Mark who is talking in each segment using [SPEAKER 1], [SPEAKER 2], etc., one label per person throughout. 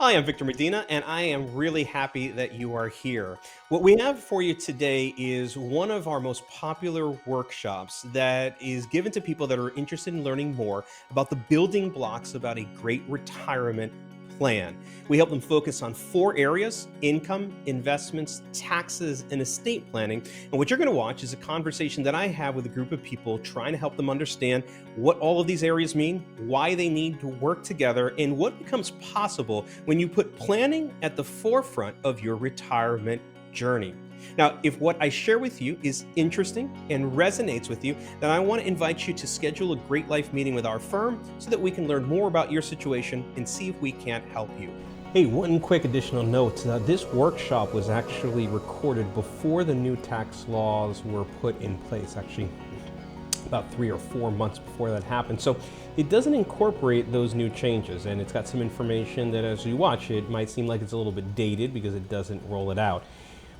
[SPEAKER 1] Hi, I'm Victor Medina, and I am really happy that you are here. What we have for you today is one of our most popular workshops that is given to people that are interested in learning more about the building blocks about a great retirement plan. We help them focus on four areas: income, investments, taxes, and estate planning. And what you're going to watch is a conversation that I have with a group of people trying to help them understand what all of these areas mean, why they need to work together, and what becomes possible when you put planning at the forefront of your retirement journey. Now, if what I share with you is interesting and resonates with you, then I want to invite you to schedule a Great Life meeting with our firm so that we can learn more about your situation and see if we can't help you. Hey, one quick additional note. This workshop was actually recorded before the new tax laws were put in place, actually about 3 or 4 months before that happened. So it doesn't incorporate those new changes, and it's got some information that as you watch it might seem like it's a little bit dated because it doesn't roll it out.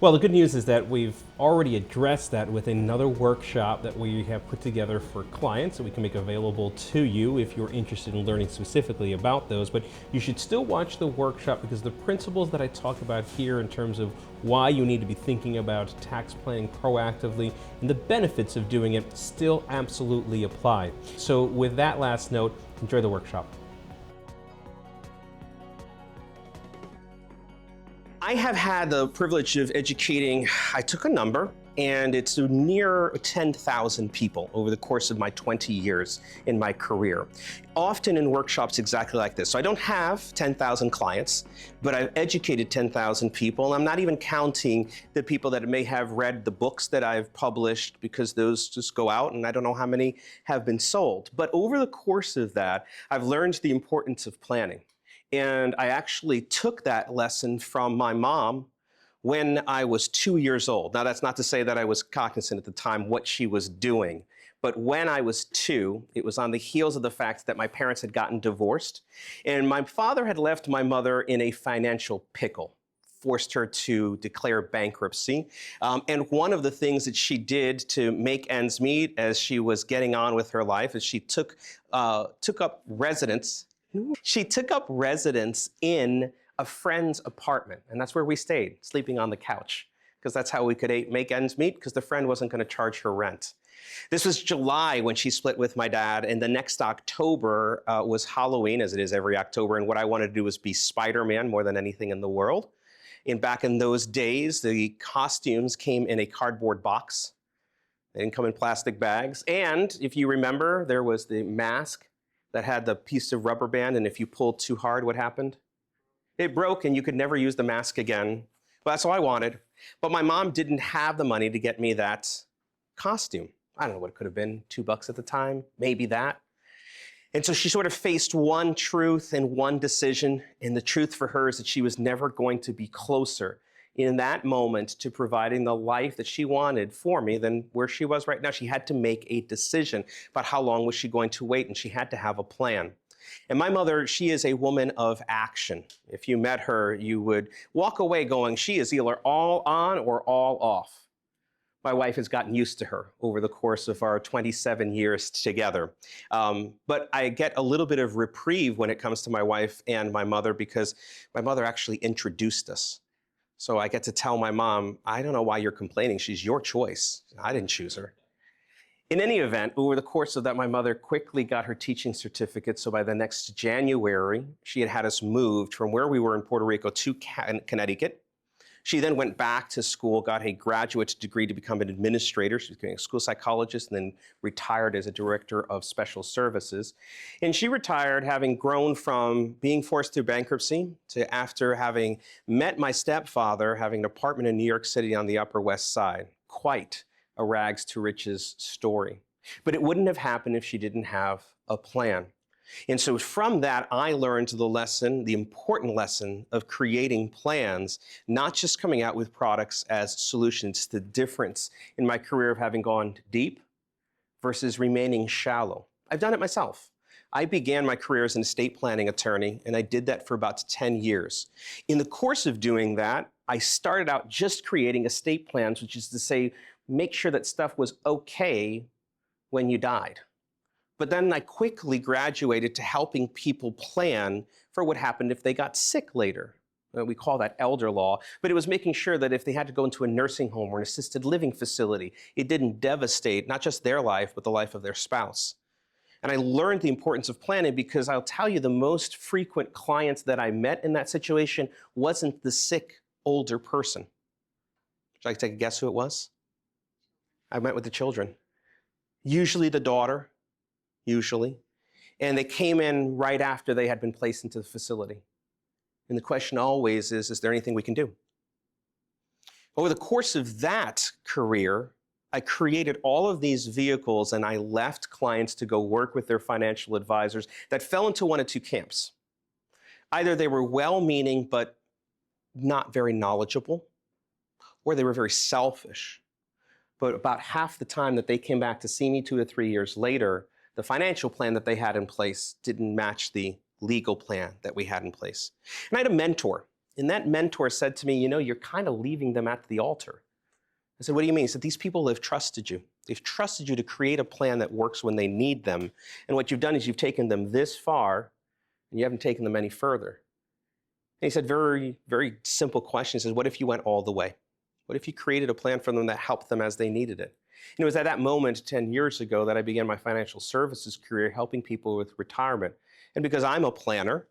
[SPEAKER 1] Well, the good news is that we've already addressed that with another workshop that we have put together for clients that we can make available to you if you're interested in learning specifically about those. But you should still watch the workshop because the principles that I talk about here in terms of why you need to be thinking about tax planning proactively and the benefits of doing it still absolutely apply. So with that last note, enjoy the workshop. I have had the privilege of educating, I took a number, and it's near 10,000 people over the course of my 20 years in my career, often in workshops exactly like this. So I don't have 10,000 clients, but I've educated 10,000 people. I'm not even counting the people that may have read the books that I've published, because those just go out and I don't know how many have been sold. But over the course of that, I've learned the importance of planning. And I actually took that lesson from my mom when I was 2 years old. Now, that's not to say that I was cognizant at the time what she was doing. But when I was two, it was on the heels of the fact that my parents had gotten divorced. And my father had left my mother in a financial pickle, forced her to declare bankruptcy. And one of the things that she did to make ends meet as she was getting on with her life is she took up residence. She took up residence in a friend's apartment, and that's where we stayed, sleeping on the couch, because that's how we could make ends meet, because the friend wasn't going to charge her rent. This was July when she split with my dad, and the next October was Halloween, as it is every October, and what I wanted to do was be Spider-Man more than anything in the world. And back in those days, the costumes came in a cardboard box. They didn't come in plastic bags. And if you remember, there was the mask that had the piece of rubber band, and if you pulled too hard, what happened? It broke and you could never use the mask again. Well, that's all I wanted. But my mom didn't have the money to get me that costume. I don't know what it could have been, $2 at the time, maybe that. And so she sort of faced one truth and one decision, and the truth for her is that she was never going to be closer in that moment to providing the life that she wanted for me than where she was right now. She had to make a decision about how long was she going to wait, and she had to have a plan. And my mother, she is a woman of action. If you met her, you would walk away going, she is either all on or all off. My wife has gotten used to her over the course of our 27 years together. But I get a little bit of reprieve when it comes to my wife and my mother, because my mother actually introduced us. So I get to tell my mom, I don't know why you're complaining. She's your choice. I didn't choose her. In any event, over the course of that, my mother quickly got her teaching certificate. So by the next January, she had us moved from where we were in Puerto Rico to Connecticut. She then went back to school, got a graduate degree to become an administrator. She became a school psychologist and then retired as a director of special services. And she retired having grown from being forced through bankruptcy to, after having met my stepfather, having an apartment in New York City on the Upper West Side. Quite a rags to riches story. But it wouldn't have happened if she didn't have a plan. And so from that, I learned the lesson, the important lesson of creating plans, not just coming out with products as solutions. The difference in my career of having gone deep versus remaining shallow. I've done it myself. I began my career as an estate planning attorney, and I did that for about 10 years. In the course of doing that, I started out just creating estate plans, which is to say, make sure that stuff was okay when you died. But then I quickly graduated to helping people plan for what happened if they got sick later. We call that elder law, but it was making sure that if they had to go into a nursing home or an assisted living facility, it didn't devastate not just their life, but the life of their spouse. And I learned the importance of planning because I'll tell you the most frequent clients that I met in that situation wasn't the sick older person. Would you like to take a guess who it was? I met with the children. Usually the daughter, usually. And they came in right after they had been placed into the facility. And the question always is there anything we can do? Over the course of that career, I created all of these vehicles and I left clients to go work with their financial advisors that fell into one of two camps. Either they were well-meaning but not very knowledgeable, or they were very selfish. But about half the time that they came back to see me 2 to 3 years later, the financial plan that they had in place didn't match the legal plan that we had in place. And I had a mentor, and that mentor said to me, you know, you're kind of leaving them at the altar. I said, what do you mean? He said, these people have trusted you. They've trusted you to create a plan that works when they need them. And what you've done is you've taken them this far, and you haven't taken them any further. And he said, very, very simple question. He says, what if you went all the way? What if you created a plan for them that helped them as they needed it? And it was at that moment 10 years ago that I began my financial services career helping people with retirement. And because I'm a planner,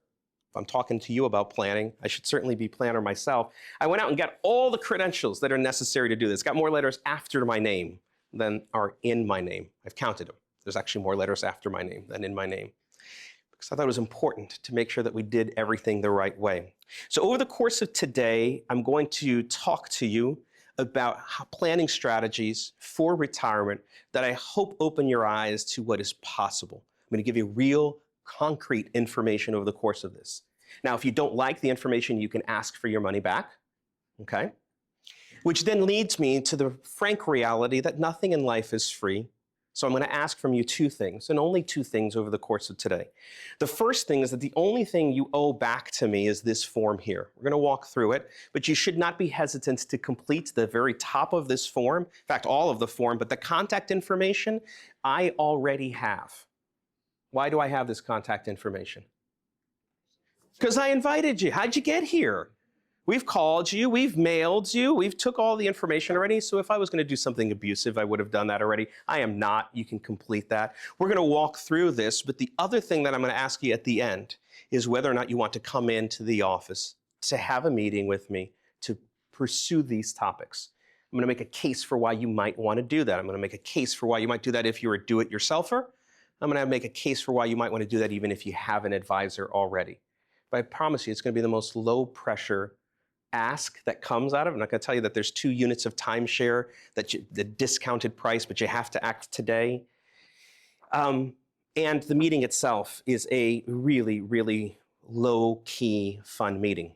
[SPEAKER 1] if I'm talking to you about planning, I should certainly be a planner myself. I went out and got all the credentials that are necessary to do this. Got more letters after my name than are in my name. I've counted them. There's actually more letters after my name than in my name. Because I thought it was important to make sure that we did everything the right way. So over the course of today, I'm going to talk to you about planning strategies for retirement that I hope open your eyes to what is possible. I'm going to give you real, concrete information over the course of this. Now, if you don't like the information, you can ask for your money back, okay? Which then leads me to the frank reality that nothing in life is free. So I'm going to ask from you 2 things, and only 2 things over the course of today. The first thing is that the only thing you owe back to me is this form here. We're going to walk through it, but you should not be hesitant to complete the very top of this form. In fact, all of the form, but the contact information I already have. Why do I have this contact information? Because I invited you. How'd you get here? We've called you, we've mailed you, we've took all the information already. So if I was going to do something abusive, I would have done that already. I am not. You can complete that. We're going to walk through this, but the other thing that I'm going to ask you at the end is whether or not you want to come into the office to have a meeting with me to pursue these topics. I'm going to make a case for why you might want to do that. I'm going to make a case for why you might do that if you're a do-it-yourselfer. I'm going to make a case for why you might want to do that even if you have an advisor already. But I promise you, it's going to be the most low-pressure ask that comes out of it. I'm not going to tell you that there's 2 units of timeshare, the discounted price, but you have to act today. And the meeting itself is a really, really low-key, fun meeting.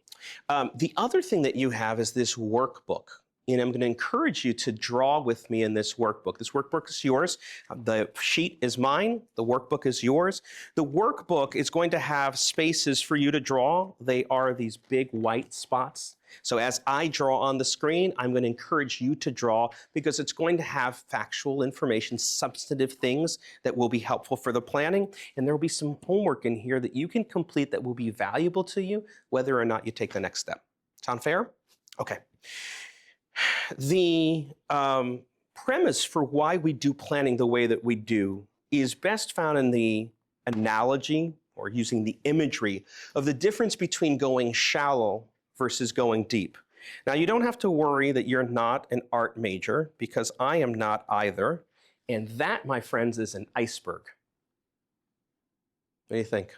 [SPEAKER 1] The other thing that you have is this workbook. And I'm going to encourage you to draw with me in this workbook. This workbook is yours. The sheet is mine. The workbook is yours. The workbook is going to have spaces for you to draw. They are these big white spots. So as I draw on the screen, I'm going to encourage you to draw because it's going to have factual information, substantive things that will be helpful for the planning. And there will be some homework in here that you can complete that will be valuable to you, whether or not you take the next step. Sound fair? Okay. The premise for why we do planning the way that we do is best found in the analogy or using the imagery of the difference between going shallow versus going deep. Now, you don't have to worry that you're not an art major because I am not either. And that, my friends, is an iceberg. What do you think?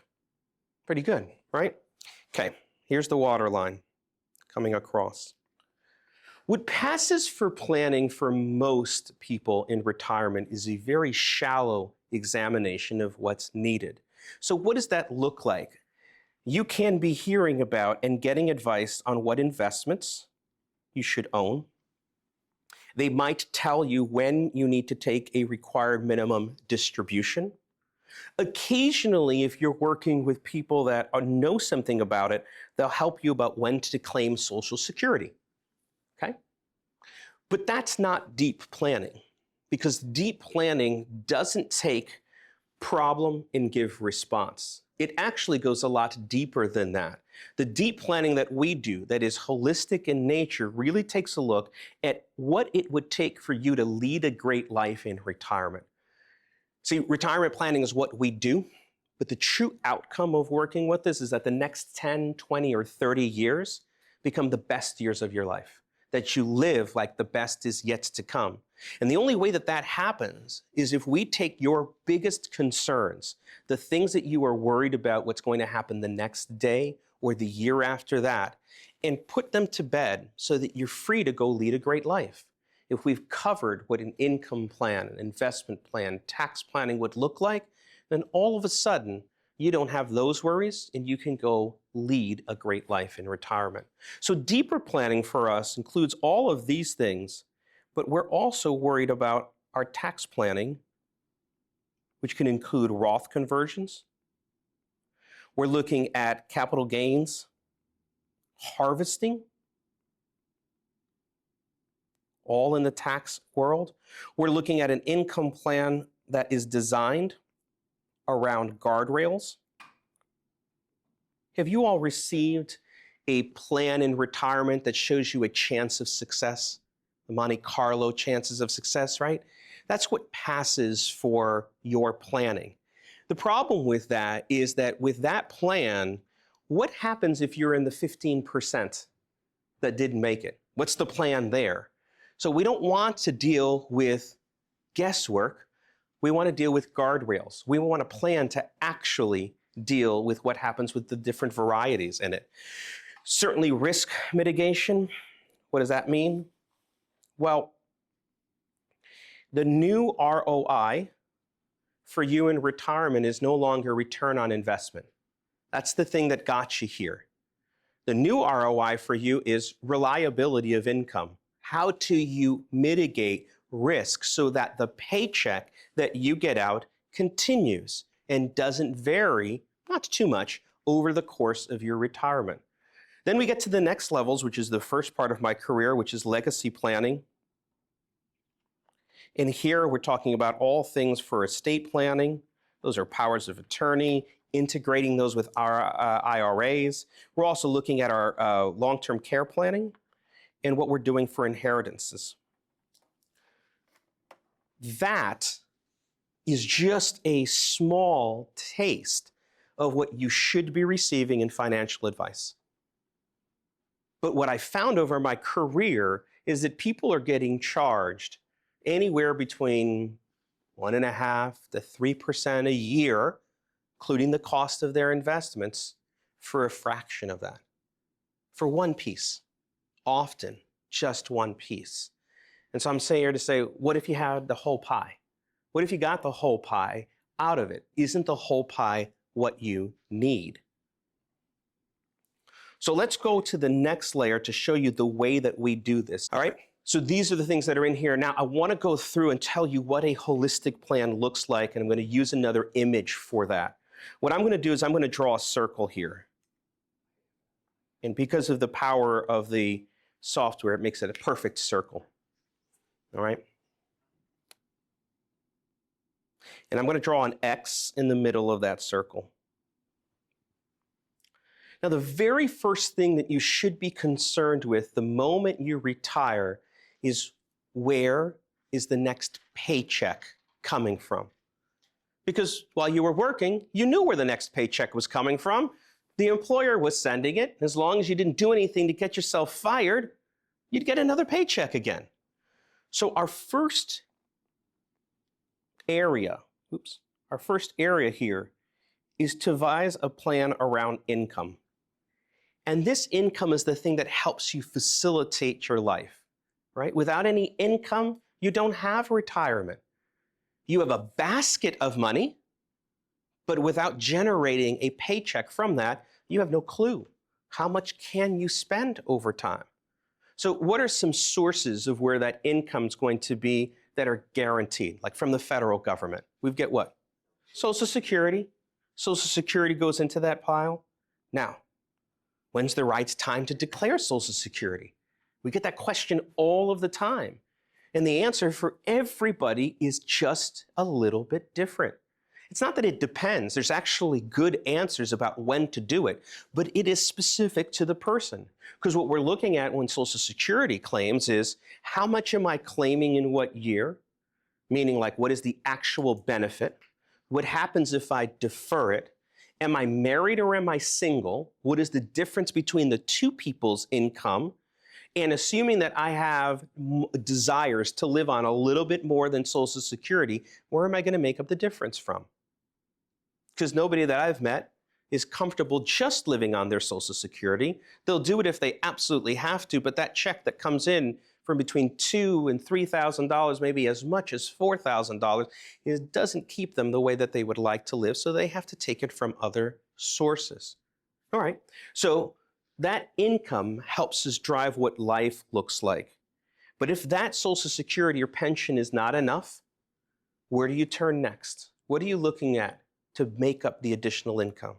[SPEAKER 1] Pretty good, right? Okay, here's the water line coming across. What passes for planning for most people in retirement is a very shallow examination of what's needed. So what does that look like? You can be hearing about and getting advice on what investments you should own. They might tell you when you need to take a required minimum distribution. Occasionally, if you're working with people that know something about it, they'll help you about when to claim Social Security. Okay? But that's not deep planning, because deep planning doesn't take problem and give response. It actually goes a lot deeper than that. The deep planning that we do, that is holistic in nature, really takes a look at what it would take for you to lead a great life in retirement. See, retirement planning is what we do, but the true outcome of working with this is that the next 10, 20, or 30 years become the best years of your life, that you live like the best is yet to come. And the only way that that happens is if we take your biggest concerns, the things that you are worried about what's going to happen the next day or the year after that, and put them to bed so that you're free to go lead a great life. If we've covered what an income plan, an investment plan, tax planning would look like, then all of a sudden, you don't have those worries and you can go lead a great life in retirement. So deeper planning for us includes all of these things, but we're also worried about our tax planning, which can include Roth conversions. We're looking at capital gains, harvesting, all in the tax world. We're looking at an income plan that is designed around guardrails. Have you all received a plan in retirement that shows you a chance of success? The Monte Carlo chances of success, right? That's what passes for your planning. The problem with that is that with that plan, what happens if you're in the 15% that didn't make it? What's the plan there? So we don't want to deal with guesswork. We want to deal with guardrails. We want a plan to actually deal with what happens with the different varieties in it. Certainly risk mitigation. What does that mean? Well, the new ROI for you in retirement is no longer return on investment. That's the thing that got you here. The new ROI for you is reliability of income. How do you mitigate risk so that the paycheck that you get out continues and doesn't vary, not too much, over the course of your retirement? Then we get to the next levels, which is the first part of my career, which is legacy planning. And here we're talking about all things for estate planning. Those are powers of attorney, integrating those with our IRAs. We're also looking at our long-term care planning and what we're doing for inheritances. That is just a small taste of what you should be receiving in financial advice. But what I found over my career is that people are getting charged anywhere between 1.5% to 3% a year, including the cost of their investments, for a fraction of that, for one piece, often just one piece. And so I'm saying here to say, what if you had the whole pie? What if you got the whole pie out of it? Isn't the whole pie what you need? So let's go to the next layer to show you the way that we do this, all right? So these are the things that are in here. Now, I want to go through and tell you what a holistic plan looks like, and I'm going to use another image for that. What I'm going to do is I'm going to draw a circle here. And because of the power of the software, it makes it a perfect circle, all right? And I'm going to draw an X in the middle of that circle. Now, the very first thing that you should be concerned with the moment you retire is, where is the next paycheck coming from? Because while you were working, you knew where the next paycheck was coming from. The employer was sending it. As long as you didn't do anything to get yourself fired, you'd get another paycheck again. So our first area here is to devise a plan around income. And this income is the thing that helps you facilitate your life, right? Without any income, you don't have retirement. You have a basket of money, but without generating a paycheck from that, you have no clue. How much can you spend over time? So what are some sources of where that income is going to be that are guaranteed, like from the federal government? We get what? Social Security. Social Security goes into that pile. Now, when's the right time to declare Social Security? We get that question all of the time. And the answer for everybody is just a little bit different. It's not that it depends. There's actually good answers about when to do it, but it is specific to the person. Because what we're looking at when Social Security claims is how much am I claiming in what year? Meaning, like, what is the actual benefit? What happens if I defer it? Am I married or am I single? What is the difference between the two people's income? And assuming that I have desires to live on a little bit more than Social Security, where am I going to make up the difference from? Because nobody that I've met is comfortable just living on their Social Security. They'll do it if they absolutely have to, but that check that comes in from between $2,000 and $3,000, maybe as much as $4,000, it doesn't keep them the way that they would like to live, so they have to take it from other sources. All right, so that income helps us drive what life looks like. But if that Social Security or pension is not enough, where do you turn next? What are you looking at to make up the additional income?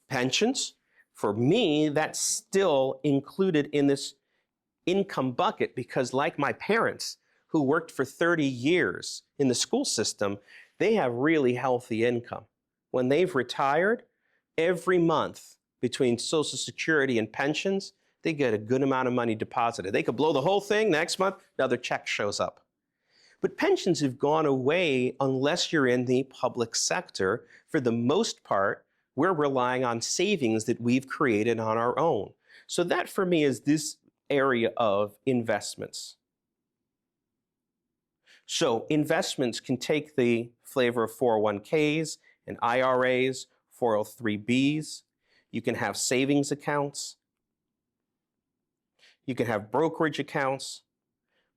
[SPEAKER 1] Pensions. For me, that's still included in this income bucket because, like my parents who worked for 30 years in the school system, they have really healthy income. When they've retired, every month between Social Security and pensions, they get a good amount of money deposited. They could blow the whole thing next month, another check shows up. But pensions have gone away unless you're in the public sector. For the most part, we're relying on savings that we've created on our own. So that for me is this area of investments. So investments can take the flavor of 401ks and IRAs, 403bs. You can have savings accounts. You can have brokerage accounts.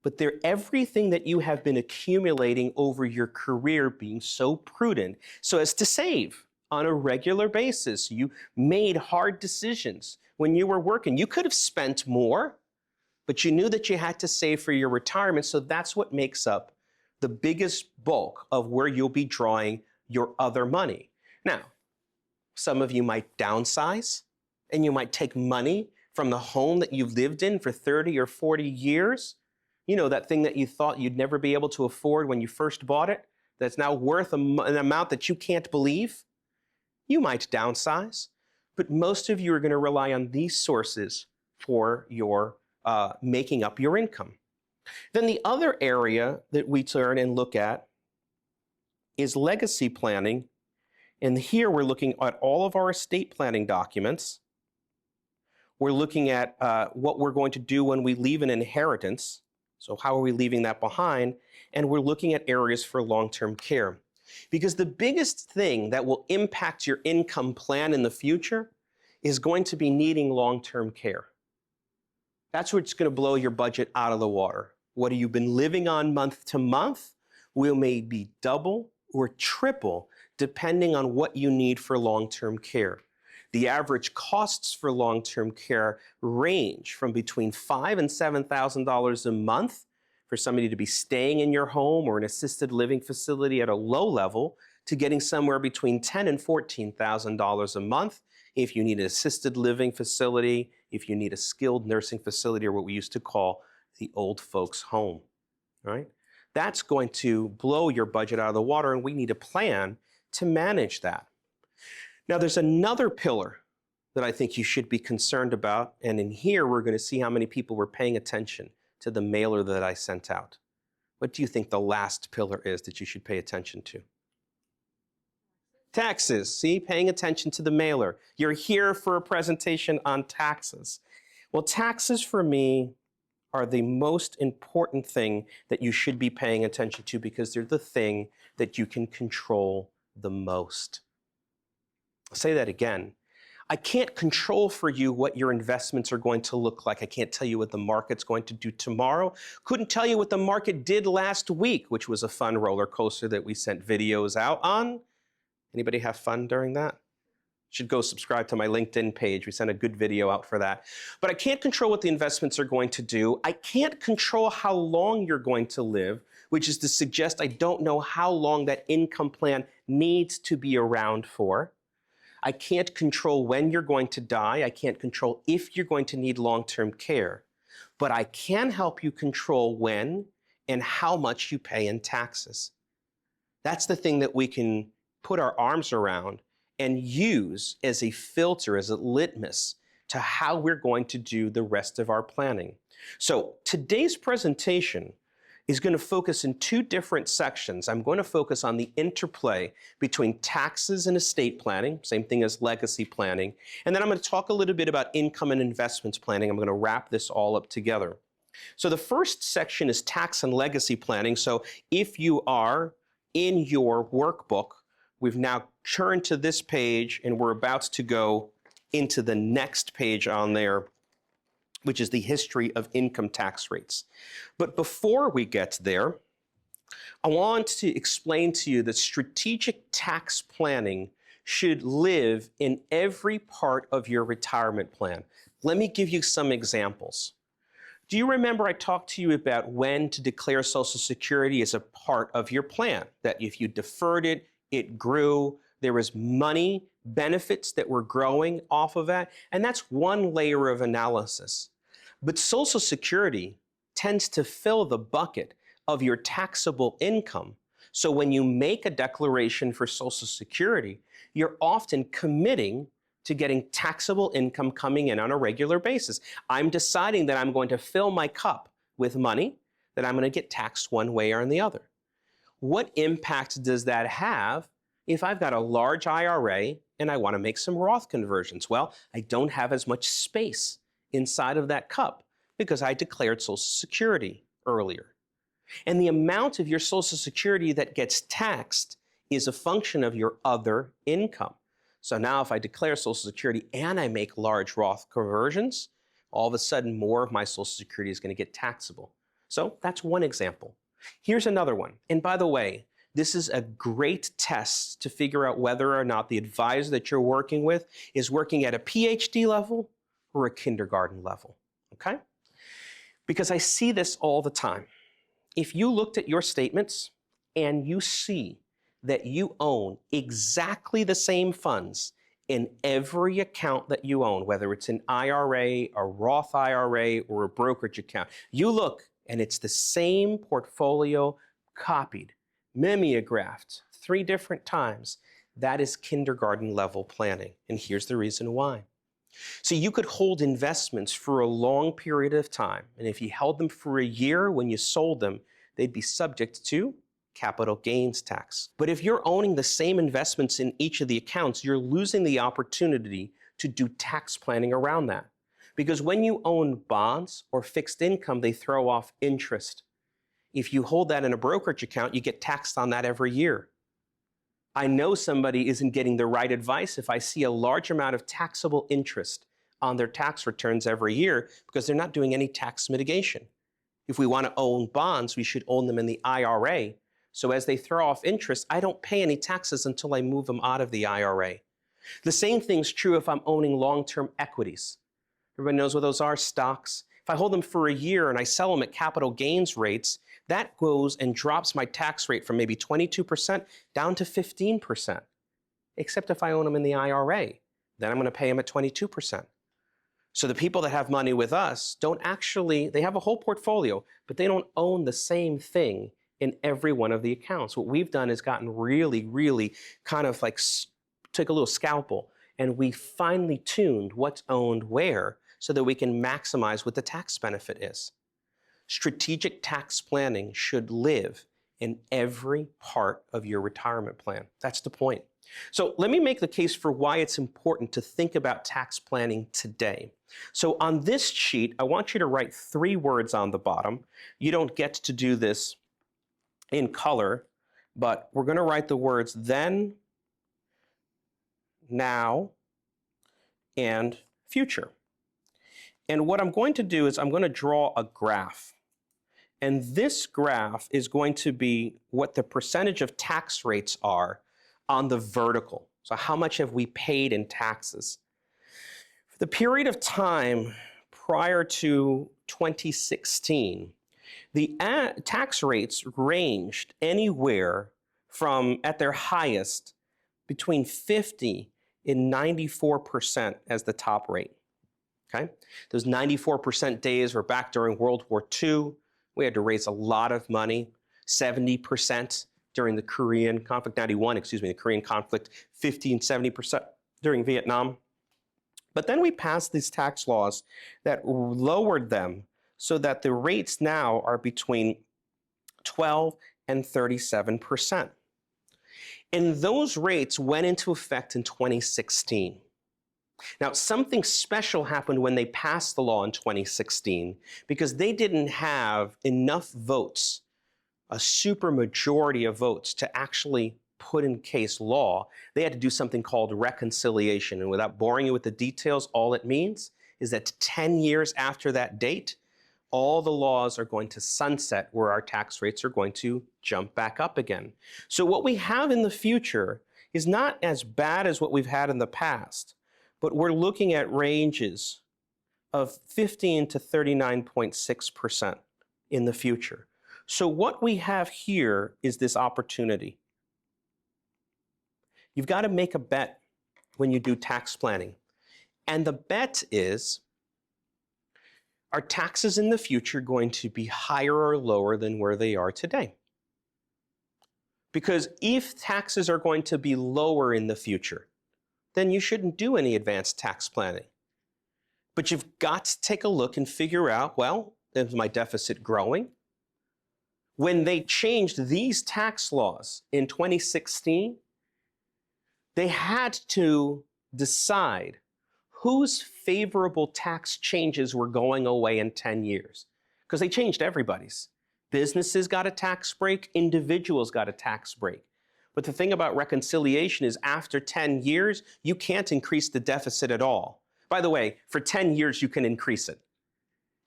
[SPEAKER 1] But they're everything that you have been accumulating over your career, being so prudent so as to save on a regular basis. You made hard decisions when you were working. You could have spent more, but you knew that you had to save for your retirement. So that's what makes up the biggest bulk of where you'll be drawing your other money. Now, some of you might downsize and you might take money from the home that you've lived in for 30 or 40 years. You know, that thing that you thought you'd never be able to afford when you first bought it, that's now worth an amount that you can't believe. You might downsize, but most of you are going to rely on these sources for your making up your income. Then the other area that we turn and look at is legacy planning. And here we're looking at all of our estate planning documents. We're looking at what we're going to do when we leave an inheritance. So how are we leaving that behind? And we're looking at areas for long-term care. Because the biggest thing that will impact your income plan in the future is going to be needing long-term care. That's what's going to blow your budget out of the water. What have you been living on month to month will maybe double or triple depending on what you need for long-term care. The average costs for long-term care range from between $5,000 and $7,000 a month for somebody to be staying in your home or an assisted living facility at a low level to getting somewhere between $10,000 and $14,000 a month if you need an assisted living facility, if you need a skilled nursing facility, or what we used to call the old folks' home, right? That's going to blow your budget out of the water, and we need a plan to manage that. Now, there's another pillar that I think you should be concerned about, and in here we're going to see how many people were paying attention to the mailer that I sent out. What do you think the last pillar is that you should pay attention to? Taxes. See, paying attention to the mailer. You're here for a presentation on taxes. Well, taxes for me are the most important thing that you should be paying attention to because they're the thing that you can control the most. I'll say that again. I can't control for you what your investments are going to look like. I can't tell you what the market's going to do tomorrow. Couldn't tell you what the market did last week, which was a fun roller coaster that we sent videos out on. Anybody have fun during that? Should go subscribe to my LinkedIn page. We sent a good video out for that. But I can't control what the investments are going to do. I can't control how long you're going to live, which is to suggest I don't know how long that income plan needs to be around for. I can't control when you're going to die. I can't control if you're going to need long-term care. But I can help you control when and how much you pay in taxes. That's the thing that we can put our arms around and use as a filter, as a litmus to how we're going to do the rest of our planning. So today's presentation is going to focus in two different sections. I'm going to focus on the interplay between taxes and estate planning, same thing as legacy planning. And then I'm going to talk a little bit about income and investments planning. I'm going to wrap this all up together. So the first section is tax and legacy planning. So if you are in your workbook, we've now turned to this page and we're about to go into the next page on there, which is the history of income tax rates. But before we get there, I want to explain to you that strategic tax planning should live in every part of your retirement plan. Let me give you some examples. Do you remember I talked to you about when to declare Social Security as a part of your plan? That if you deferred it, it grew, there was money, benefits that were growing off of that, and that's one layer of analysis. But Social Security tends to fill the bucket of your taxable income. So when you make a declaration for Social Security, you're often committing to getting taxable income coming in on a regular basis. I'm deciding that I'm going to fill my cup with money that I'm going to get taxed one way or the other. What impact does that have if I've got a large IRA and I want to make some Roth conversions? Well, I don't have as much space inside of that cup because I declared Social Security earlier. And the amount of your Social Security that gets taxed is a function of your other income. So now if I declare Social Security and I make large Roth conversions, all of a sudden more of my Social Security is going to get taxable. So that's one example. Here's another one. And by the way, this is a great test to figure out whether or not the advisor that you're working with is working at a PhD level or a kindergarten level, okay? Because I see this all the time. If you looked at your statements and you see that you own exactly the same funds in every account that you own, whether it's an IRA, a Roth IRA, or a brokerage account, you look and it's the same portfolio copied, mimeographed 3 different times. That is kindergarten level planning. And here's the reason why. So you could hold investments for a long period of time. And if you held them for a year, when you sold them, they'd be subject to capital gains tax. But if you're owning the same investments in each of the accounts, you're losing the opportunity to do tax planning around that. Because when you own bonds or fixed income, they throw off interest. If you hold that in a brokerage account, you get taxed on that every year. I know somebody isn't getting the right advice if I see a large amount of taxable interest on their tax returns every year because they're not doing any tax mitigation. If we want to own bonds, we should own them in the IRA. So as they throw off interest, I don't pay any taxes until I move them out of the IRA. The same thing's true if I'm owning long-term equities. Everybody knows what those are, stocks. If I hold them for a year and I sell them at capital gains rates, that goes and drops my tax rate from maybe 22% down to 15%. Except if I own them in the IRA, then I'm going to pay them at 22%. So the people that have money with us don't actually, they have a whole portfolio, but they don't own the same thing in every one of the accounts. What we've done is gotten really kind of like took a little scalpel and we finely tuned what's owned where so that we can maximize what the tax benefit is. Strategic tax planning should live in every part of your retirement plan. That's the point. So let me make the case for why it's important to think about tax planning today. So on this sheet, I want you to write 3 words on the bottom. You don't get to do this in color, but we're going to write the words then, now, and future. And what I'm going to do is I'm going to draw a graph. And this graph is going to be what the percentage of tax rates are on the vertical. So how much have we paid in taxes? For the period of time prior to 2016, the tax rates ranged anywhere from, at their highest, between 50 and 94% as the top rate. Okay? Those 94% days were back during World War II. We had to raise a lot of money, 70% during the Korean conflict, 91, excuse me, the Korean conflict, 15, 70% during Vietnam. But then we passed these tax laws that lowered them so that the rates now are between 12 and 37%. And those rates went into effect in 2016. Now, something special happened when they passed the law in 2016 because they didn't have enough votes, a supermajority of votes, to actually put in case law. They had to do something called reconciliation. And without boring you with the details, all it means is that 10 years after that date, all the laws are going to sunset where our tax rates are going to jump back up again. So what we have in the future is not as bad as what we've had in the past, but we're looking at ranges of 15 to 39.6% in the future. So what we have here is this opportunity. You've got to make a bet when you do tax planning. And the bet is, are taxes in the future going to be higher or lower than where they are today? Because if taxes are going to be lower in the future, then you shouldn't do any advanced tax planning. But you've got to take a look and figure out, well, is my deficit growing? When they changed these tax laws in 2016, they had to decide whose favorable tax changes were going away in 10 years. Because they changed everybody's. Businesses got a tax break, individuals got a tax break. But the thing about reconciliation is after 10 years, you can't increase the deficit at all. By the way, for 10 years, you can increase it.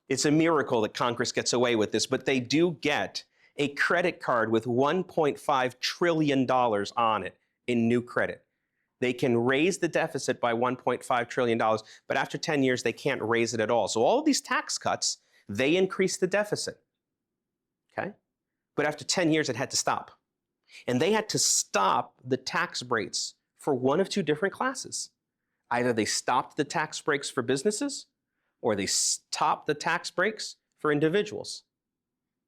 [SPEAKER 1] It's a miracle that Congress gets away with this, but they do get a credit card with $1.5 trillion on it in new credit. They can raise the deficit by $1.5 trillion, but after 10 years, they can't raise it at all. So all of these tax cuts, they increase the deficit, okay? But after 10 years, it had to stop. And they had to stop the tax breaks for one of two different classes. Either they stopped the tax breaks for businesses, or they stopped the tax breaks for individuals.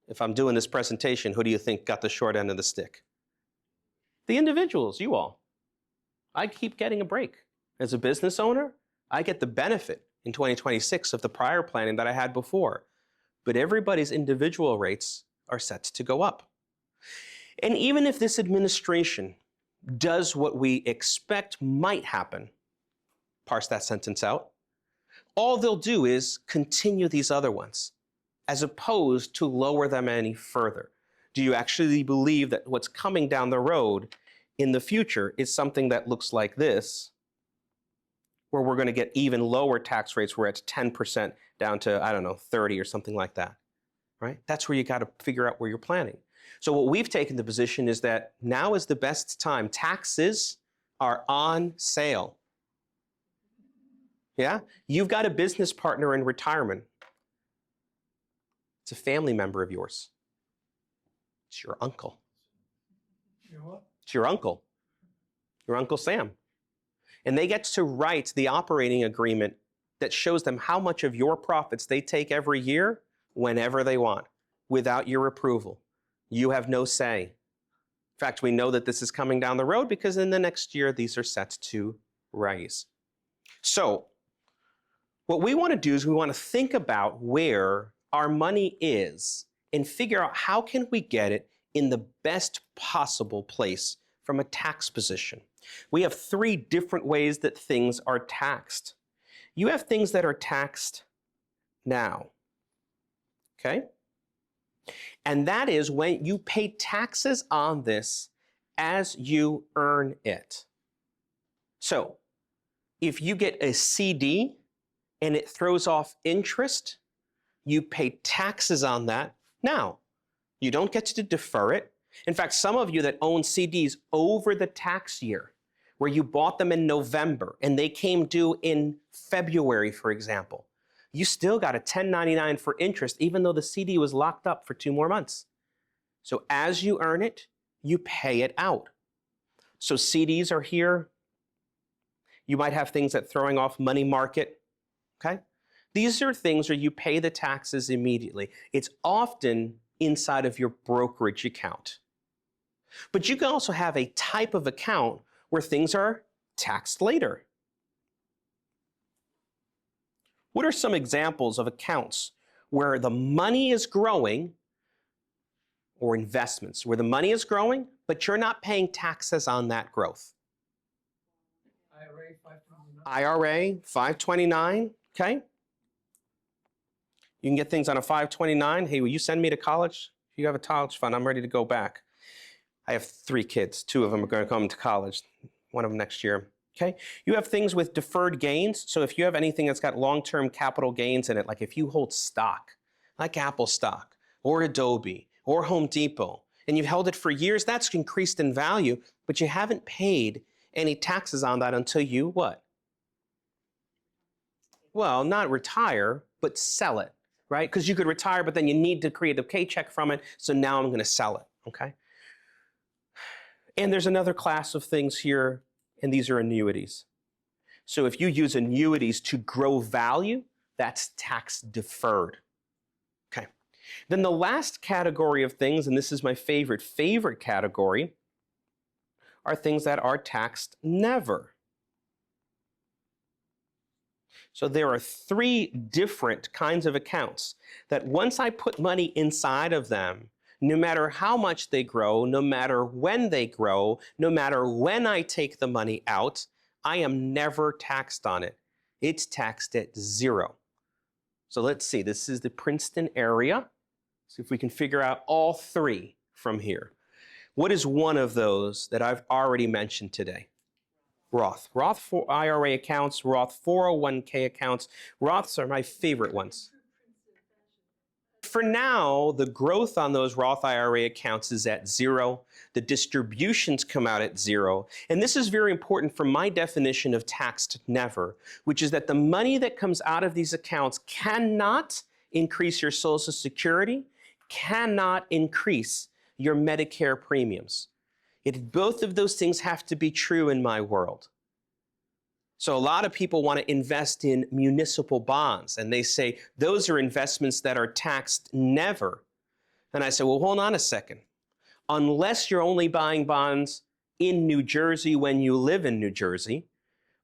[SPEAKER 1] If I'm doing this presentation, who do you think got the short end of the stick? The individuals, you all. I keep getting a break. As a business owner, I get the benefit in 2026 of the prior planning that I had before. But everybody's individual rates are set to go up. And even if this administration does what we expect might happen, parse that sentence out, all they'll do is continue these other ones, as opposed to lower them any further. Do you actually believe that what's coming down the road in the future is something that looks like this, where we're going to get even lower tax rates? We're at 10% down to, I don't know, 30 or something like that, right? That's where you got to figure out where you're planning. So what we've taken the position is that now is the best time. Taxes are on sale. Yeah? You've got a business partner in retirement. It's a family member of yours. It's your uncle.
[SPEAKER 2] Your what?
[SPEAKER 1] It's your uncle Sam. And they get to write the operating agreement that shows them how much of your profits they take every year whenever they want, without your approval. You have no say. In fact, we know that this is coming down the road because in the next year, these are set to rise. So what we want to do is we want to think about where our money is and figure out how can we get it in the best possible place from a tax position. We have three different ways that things are taxed. You have things that are taxed now, okay? And that is when you pay taxes on this as you earn it. So if you get a CD and it throws off interest, you pay taxes on that now. You don't get to defer it. In fact, some of you that own CDs over the tax year, where you bought them in November and they came due in February, for example, you still got a 1099 for interest, even though the CD was locked up for 2 more months. So as you earn it, you pay it out. So CDs are here. You might have things that throwing off money market, okay? These are things where you pay the taxes immediately. It's often inside of your brokerage account. But you can also have a type of account where things are taxed later. What are some examples of accounts where the money is growing, or investments where the money is growing, but you're not paying taxes on that growth?
[SPEAKER 2] IRA 529.
[SPEAKER 1] IRA, 529, okay? You can get things on a 529. Hey, will you send me to college? If you have a college fund, I'm ready to go back. I have 3 kids. 2 of them are going to come to college, one of them next year. Okay? You have things with deferred gains. So if you have anything that's got long-term capital gains in it, like if you hold stock, like Apple stock, or Adobe, or Home Depot, and you've held it for years, that's increased in value, but you haven't paid any taxes on that until you what? Well, not retire, but sell it, right? Because you could retire, but then you need to create a paycheck from it, so now I'm going to sell it, okay? And there's another class of things here, and these are annuities. So if you use annuities to grow value, that's tax deferred. Okay. Then the last category of things, and this is my favorite category, are things that are taxed never. So there are 3 different kinds of accounts that once I put money inside of them, no matter how much they grow, no matter when they grow, no matter when I take the money out, I am never taxed on it. It's taxed at 0. So let's see, this is the Princeton area. See if we can figure out all 3 from here. What is one of those that I've already mentioned today? Roth. Roth for IRA accounts, Roth 401k accounts. Roths are my favorite ones. For now, the growth on those Roth IRA accounts is at 0. The distributions come out at 0. And this is very important for my definition of taxed never, which is that the money that comes out of these accounts cannot increase your Social Security, cannot increase your Medicare premiums. Both of those things have to be true in my world. So a lot of people want to invest in municipal bonds, and they say those are investments that are taxed never. And I say, well, hold on a second. Unless you're only buying bonds in New Jersey when you live in New Jersey,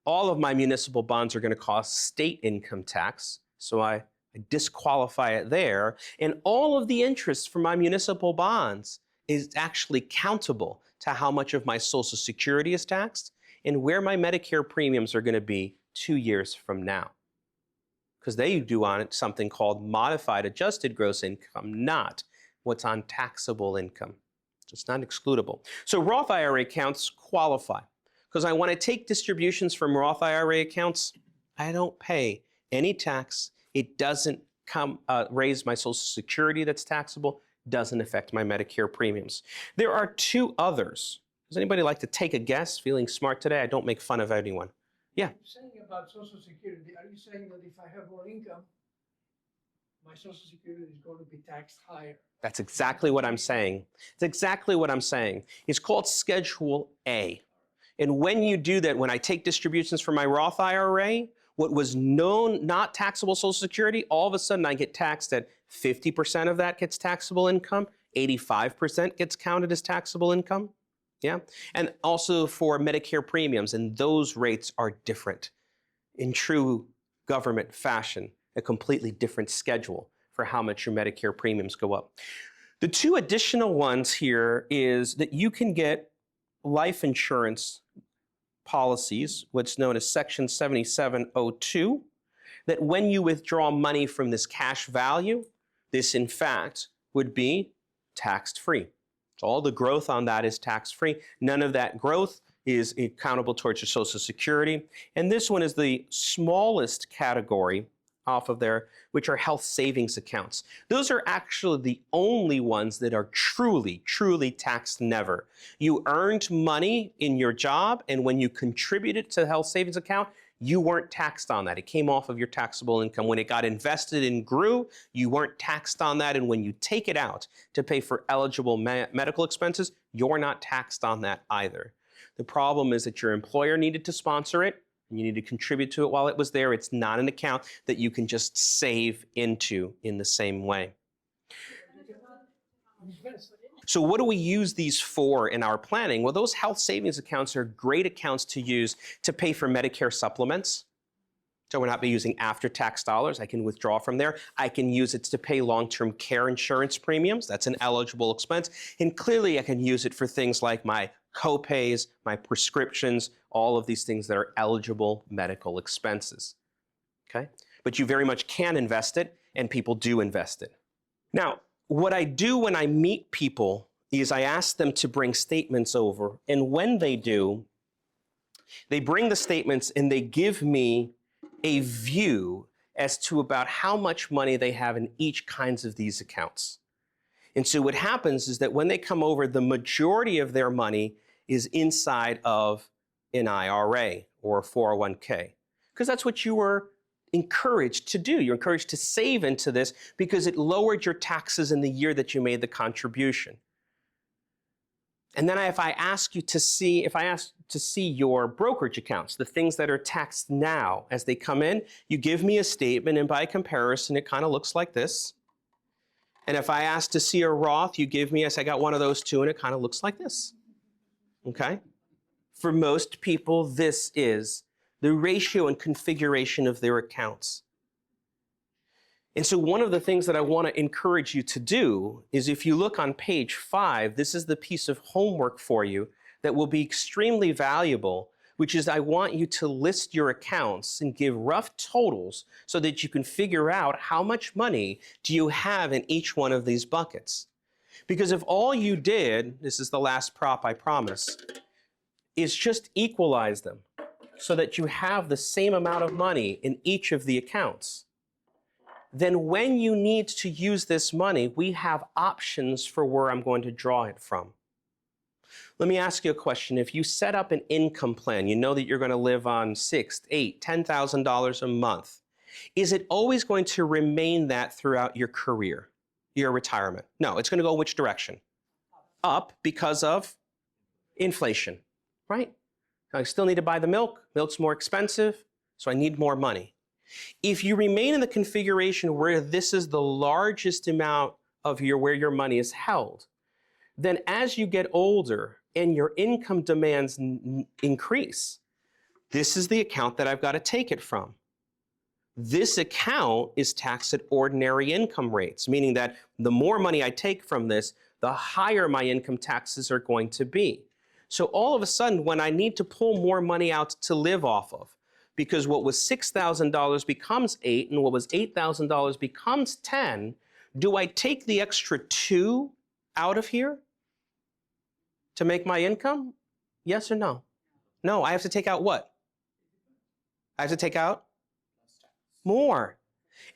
[SPEAKER 1] all of my municipal bonds are going to cost state income tax, so I disqualify it there. And all of the interest for my municipal bonds is actually countable to how much of my Social Security is taxed and where my Medicare premiums are going to be 2 years from now. Because they do on it something called modified adjusted gross income, not what's on taxable income. So it's not excludable. So Roth IRA accounts qualify. Because I want to take distributions from Roth IRA accounts, I don't pay any tax. It doesn't raise my Social Security that's taxable, doesn't affect my Medicare premiums. There are 2 others. Does anybody like to take a guess? Feeling smart today? I don't make fun of anyone. Yeah.
[SPEAKER 2] Saying about Social Security, are you saying that if I have more income, my Social Security is going to be taxed higher?
[SPEAKER 1] That's exactly what I'm saying. It's exactly what I'm saying. It's called Schedule A. And when you do that, when I take distributions from my Roth IRA, what was known not taxable Social Security, all of a sudden I get taxed at 50% of that gets taxable income, 85% gets counted as taxable income. Yeah. And also for Medicare premiums, and those rates are different. In true government fashion, a completely different schedule for how much your Medicare premiums go up. The 2 additional ones here is that you can get life insurance policies, what's known as Section 7702, that when you withdraw money from this cash value, this in fact would be tax-free. So all the growth on that is tax-free. None of that growth is accountable towards your Social Security. And this one is the smallest category off of there, which are health savings accounts. Those are actually the only ones that are truly, truly taxed never. You earned money in your job, and when you contributed to the health savings account, you weren't taxed on that. It came off of your taxable income. When it got invested and grew, you weren't taxed on that. And when you take it out to pay for eligible medical expenses, you're not taxed on that either. The problem is that your employer needed to sponsor it, and you need to contribute to it while it was there. It's not an account that you can just save into in the same way. So what do we use these for in our planning? Well, those health savings accounts are great accounts to use to pay for Medicare supplements. So we're not be using after-tax dollars. I can withdraw from there. I can use it to pay long-term care insurance premiums. That's an eligible expense. And clearly I can use it for things like my co-pays, my prescriptions, all of these things that are eligible medical expenses. Okay? But you very much can invest it, and people do invest it. Now, what I do when I meet people is I ask them to bring statements over, and when they do, they bring the statements and they give me a view as to about how much money they have in each kinds of these accounts. And so what happens is that when they come over, the majority of their money is inside of an IRA or a 401k, because that's what you were encouraged to do. You're encouraged to save into this because it lowered your taxes in the year that you made the contribution. And then if I ask to see your brokerage accounts, the things that are taxed now as they come in, you give me a statement, and by comparison, it kind of looks like this. And if I ask to see a Roth, you give me, I got one of those too, and it kind of looks like this. Okay? For most people, this is the ratio and configuration of their accounts. And so one of the things that I want to encourage you to do is, if you look on page 5, this is the piece of homework for you that will be extremely valuable, which is I want you to list your accounts and give rough totals so that you can figure out how much money do you have in each one of these buckets. Because if all you did, this is the last prop, I promise, is just equalize them so that you have the same amount of money in each of the accounts, then when you need to use this money, we have options for where I'm going to draw it from. Let me ask you a question. If you set up an income plan, you know that you're going to live on $6,000, $8,000, $10,000 a month. Is it always going to remain that throughout your career, your retirement? No, it's going to go which direction? Up, because of inflation, right? I still need to buy the milk. Milk's more expensive, so I need more money. If you remain in the configuration where this is the largest amount of where your money is held, then as you get older and your income demands increase, this is the account that I've got to take it from. This account is taxed at ordinary income rates, meaning that the more money I take from this, the higher my income taxes are going to be. So all of a sudden, when I need to pull more money out to live off of, because what was $6,000 becomes $8,000 and what was $8,000 becomes $10,000, do I take the extra $2,000 out of here to make my income? Yes or no? No, I have to take out what? I have to take out more.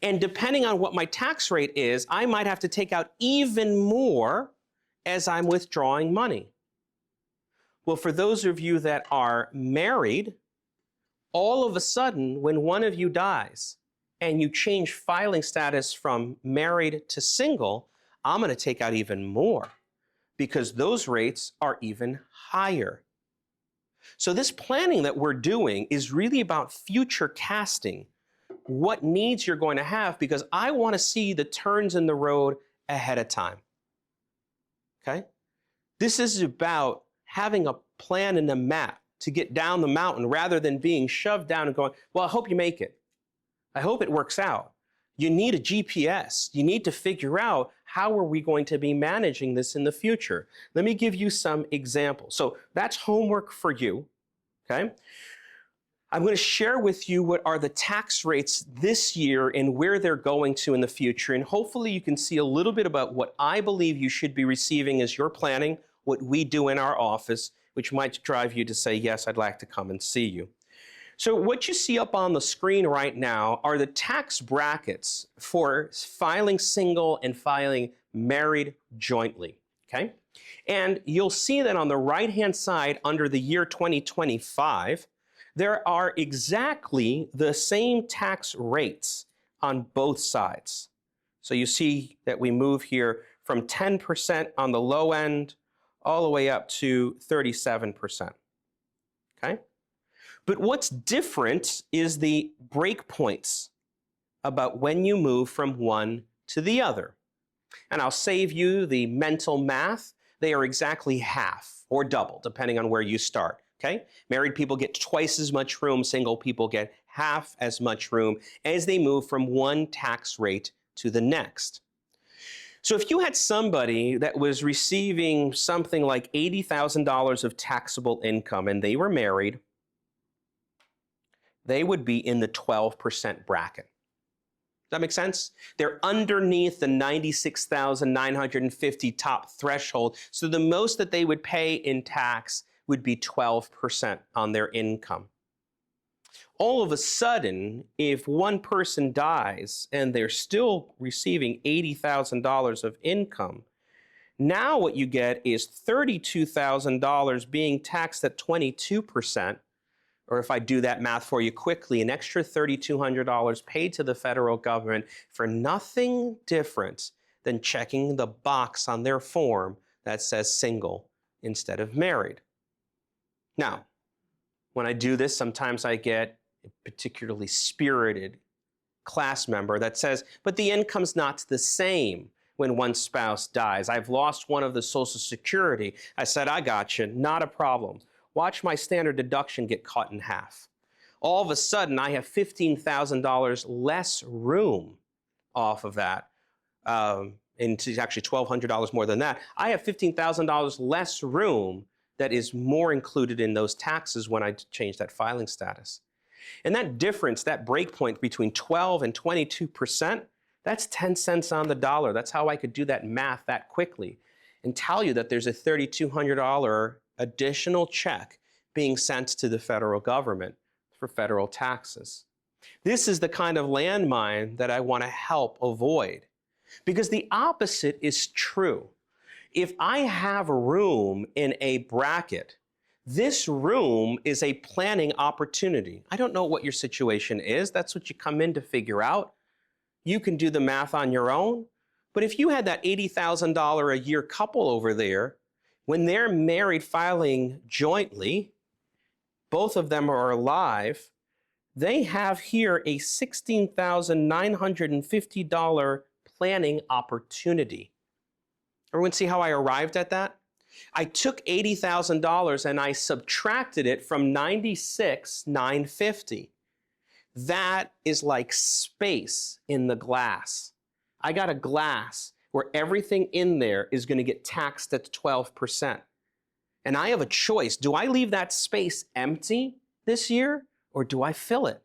[SPEAKER 1] And depending on what my tax rate is, I might have to take out even more as I'm withdrawing money. Well, for those of you that are married, all of a sudden, when one of you dies and you change filing status from married to single, I'm going to take out even more because those rates are even higher. So this planning that we're doing is really about future casting what needs you're going to have, because I want to see the turns in the road ahead of time. Okay? This is about having a plan and a map to get down the mountain rather than being shoved down and going, well, I hope you make it. I hope it works out. You need a GPS. You need to figure out how are we going to be managing this in the future. Let me give you some examples. So that's homework for you, okay? I'm going to share with you what are the tax rates this year and where they're going to in the future. And hopefully you can see a little bit about what I believe you should be receiving as you're planning, what we do in our office, which might drive you to say, yes, I'd like to come and see you. So what you see up on the screen right now are the tax brackets for filing single and filing married jointly, okay? And you'll see that on the right-hand side under the year 2025, there are exactly the same tax rates on both sides. So you see that we move here from 10% on the low end all the way up to 37%, okay? But what's different is the breakpoints about when you move from one to the other. And I'll save you the mental math, they are exactly half or double, depending on where you start. Okay? Married people get twice as much room, single people get half as much room as they move from one tax rate to the next. So if you had somebody that was receiving something like $80,000 of taxable income and they were married, they would be in the 12% bracket. Does that make sense? They're underneath the 96,950 top threshold. So the most that they would pay in tax would be 12% on their income. All of a sudden, if one person dies and they're still receiving $80,000 of income, now what you get is $32,000 being taxed at 22%. Or if I do that math for you quickly, an extra $3,200 paid to the federal government for nothing different than checking the box on their form that says single instead of married. Now, when I do this, sometimes I get a particularly spirited class member that says, but the income's not the same when one spouse dies. I've lost one of the Social Security. I said, I got you, not a problem. Watch my standard deduction get cut in half. All of a sudden, I have $15,000 less room off of that. And it's actually $1,200 more than that. I have $15,000 less room that is more included in those taxes when I change that filing status. And that difference, that breakpoint between 12 and 22%, that's 10 cents on the dollar. That's how I could do that math that quickly and tell you that there's a $3,200 additional check being sent to the federal government for federal taxes. This is the kind of landmine that I want to help avoid, because the opposite is true. If I have room in a bracket, this room is a planning opportunity. I don't know what your situation is. That's what you come in to figure out. You can do the math on your own. But if you had that $80,000 a year couple over there, when they're married filing jointly, both of them are alive, they have here a $16,950 planning opportunity. Everyone see how I arrived at that? I took $80,000 and I subtracted it from 96,950. That is like space in the glass. I got a glass where everything in there is going to get taxed at 12%. And I have a choice. Do I leave that space empty this year or do I fill it?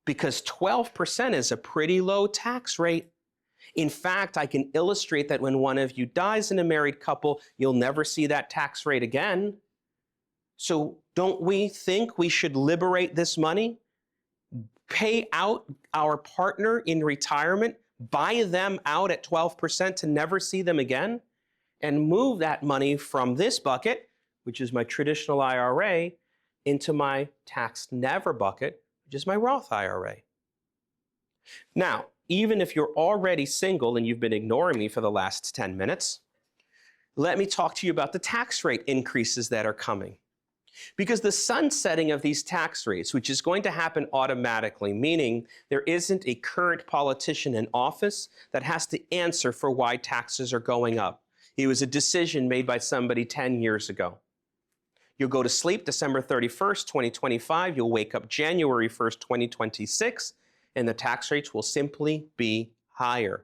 [SPEAKER 1] Because 12% is a pretty low tax rate. In fact, I can illustrate that when one of you dies in a married couple, you'll never see that tax rate again. So don't we think we should liberate this money, pay out our partner in retirement, buy them out at 12% to never see them again, and move that money from this bucket, which is my traditional IRA, into my taxed never bucket, which is my Roth IRA. Now, even if you're already single and you've been ignoring me for the last 10 minutes, let me talk to you about the tax rate increases that are coming. Because the sunsetting of these tax rates, which is going to happen automatically, meaning there isn't a current politician in office that has to answer for why taxes are going up. It was a decision made by somebody 10 years ago. You'll go to sleep December 31st, 2025. You'll wake up January 1st, 2026, and the tax rates will simply be higher.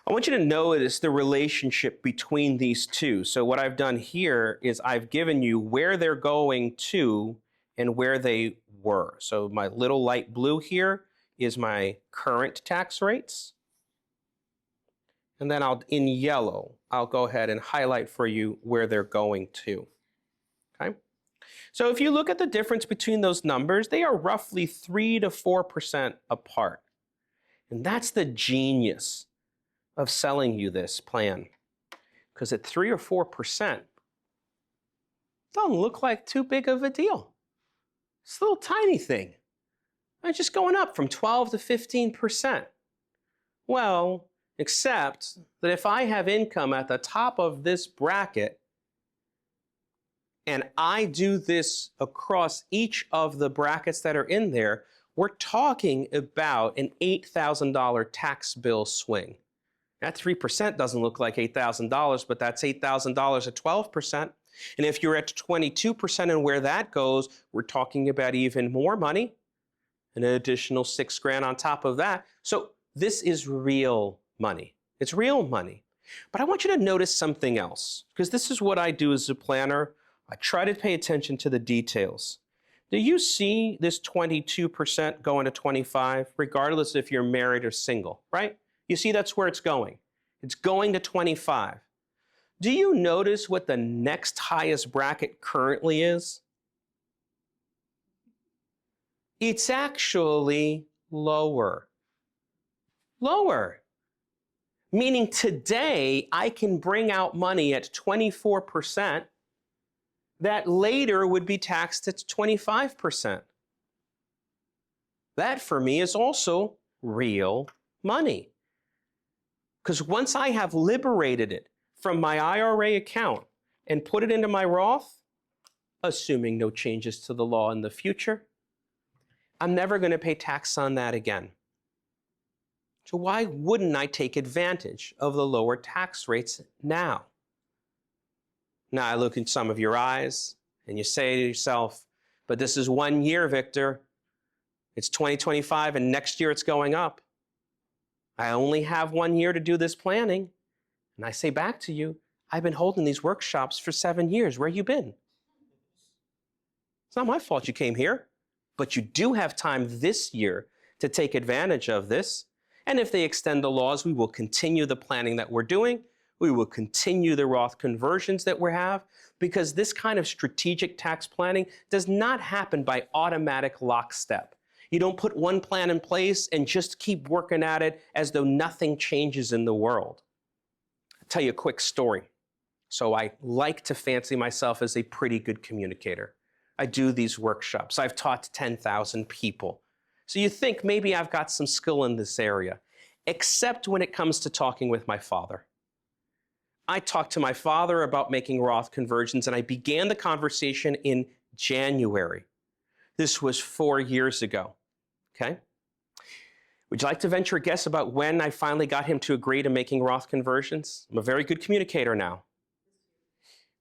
[SPEAKER 1] I want you to notice the relationship between these two. So what I've done here is I've given you where they're going to and where they were. So my little light blue here is my current tax rates. And then in yellow, I'll go ahead and highlight for you where they're going to. Okay? So if you look at the difference between those numbers, they are roughly 3 to 4% apart. And that's the genius of selling you this plan. Because at 3 or 4%, doesn't look like too big of a deal. It's a little tiny thing. It's just going up from 12 to 15%. Well, except that if I have income at the top of this bracket, and I do this across each of the brackets that are in there, we're talking about an $8,000 tax bill swing. That 3% doesn't look like $8,000, but that's $8,000 at 12%. And if you're at 22% and where that goes, we're talking about even more money, an additional $6,000 on top of that. So this is real money. It's real money. But I want you to notice something else, because this is what I do as a planner. I try to pay attention to the details. Do you see this 22% going to 25, regardless if you're married or single, right? You see that's where it's going. It's going to 25. Do you notice what the next highest bracket currently is? It's actually lower. Lower. Meaning today I can bring out money at 24% that later would be taxed at 25%. That for me is also real money. Because once I have liberated it from my IRA account and put it into my Roth, assuming no changes to the law in the future, I'm never going to pay tax on that again. So why wouldn't I take advantage of the lower tax rates now? Now I look in some of your eyes and you say to yourself, but this is 1 year, Victor. It's 2025 and next year it's going up. I only have 1 year to do this planning. And I say back to you, I've been holding these workshops for 7 years. Where you been? It's not my fault you came here, but you do have time this year to take advantage of this. And if they extend the laws, we will continue the planning that we're doing. We will continue the Roth conversions that we have, because this kind of strategic tax planning does not happen by automatic lockstep. You don't put one plan in place and just keep working at it as though nothing changes in the world. I'll tell you a quick story. So I like to fancy myself as a pretty good communicator. I do these workshops. I've taught 10,000 people. So you think maybe I've got some skill in this area, except when it comes to talking with my father. I talked to my father about making Roth conversions, and I began the conversation in January. This was 4 years ago. Okay? Would you like to venture a guess about when I finally got him to agree to making Roth conversions? I'm a very good communicator now.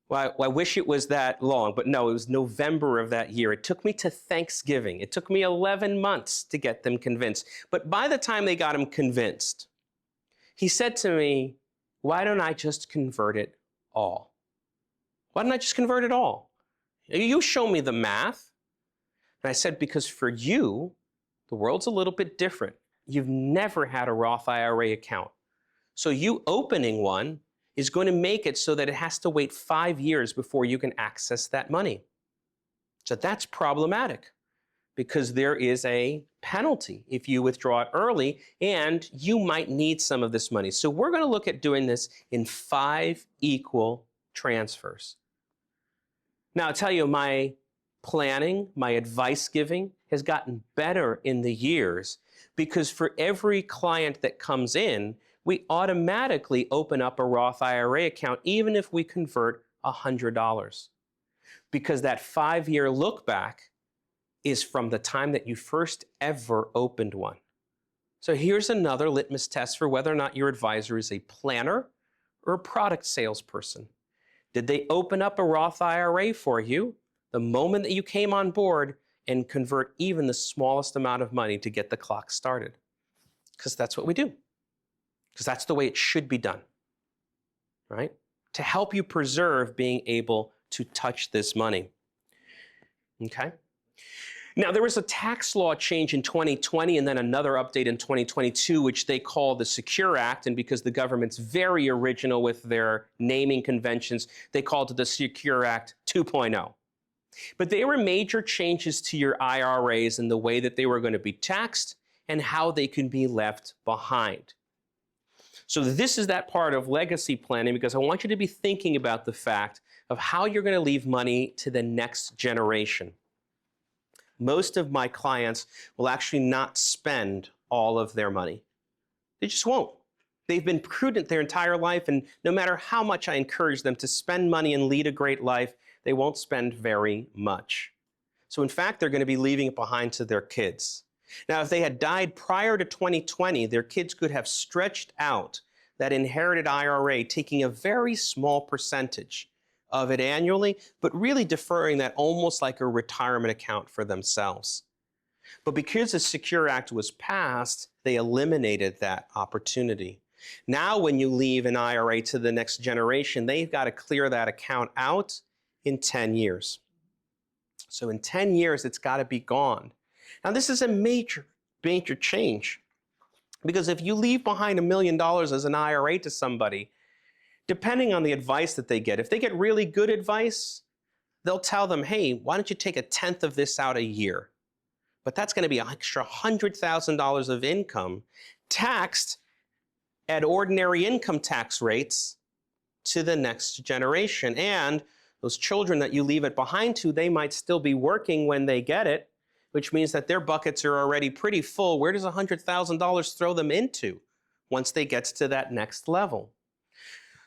[SPEAKER 1] Well, I wish it was that long, but no, it was November of that year. It took me to Thanksgiving. It took me 11 months to get them convinced. But by the time they got him convinced, he said to me, why don't I just convert it all? Why don't I just convert it all? You show me the math. And I said, because for you, the world's a little bit different. You've never had a Roth IRA account. So you opening one is going to make it so that it has to wait 5 years before you can access that money. So that's problematic, because there is a penalty if you withdraw it early, and you might need some of this money. So we're going to look at doing this in 5 equal transfers. Now, I'll tell you, my planning, my advice giving has gotten better in the years, because for every client that comes in, we automatically open up a Roth IRA account, even if we convert $100. Because that 5-year look back is from the time that you first ever opened one. So here's another litmus test for whether or not your advisor is a planner or a product salesperson. Did they open up a Roth IRA for you the moment that you came on board and convert even the smallest amount of money to get the clock started? Because that's what we do. Because that's the way it should be done, right? To help you preserve being able to touch this money, okay? Now, there was a tax law change in 2020 and then another update in 2022, which they call the Secure Act. And because the government's very original with their naming conventions, they called it the Secure Act 2.0. But they were major changes to your IRAs in the way that they were going to be taxed and how they can be left behind. So this is that part of legacy planning, because I want you to be thinking about the fact of how you're going to leave money to the next generation. Most of my clients will actually not spend all of their money. They just won't. They've been prudent their entire life, and no matter how much I encourage them to spend money and lead a great life, they won't spend very much. So in fact, they're going to be leaving it behind to their kids. Now, if they had died prior to 2020, their kids could have stretched out that inherited IRA, taking a very small percentage of it annually, but really deferring that almost like a retirement account for themselves. But because the Secure Act was passed, they eliminated that opportunity. Now, when you leave an IRA to the next generation, they've got to clear that account out in 10 years. So in 10 years, it's got to be gone. Now, this is a major, major change. Because if you leave behind $1 million as an IRA to somebody, depending on the advice that they get, if they get really good advice, they'll tell them, hey, why don't you take 1/10 of this out a year? But that's going to be an extra $100,000 of income taxed at ordinary income tax rates to the next generation. And those children that you leave it behind to, they might still be working when they get it, which means that their buckets are already pretty full. Where does $100,000 throw them into once they get to that next level?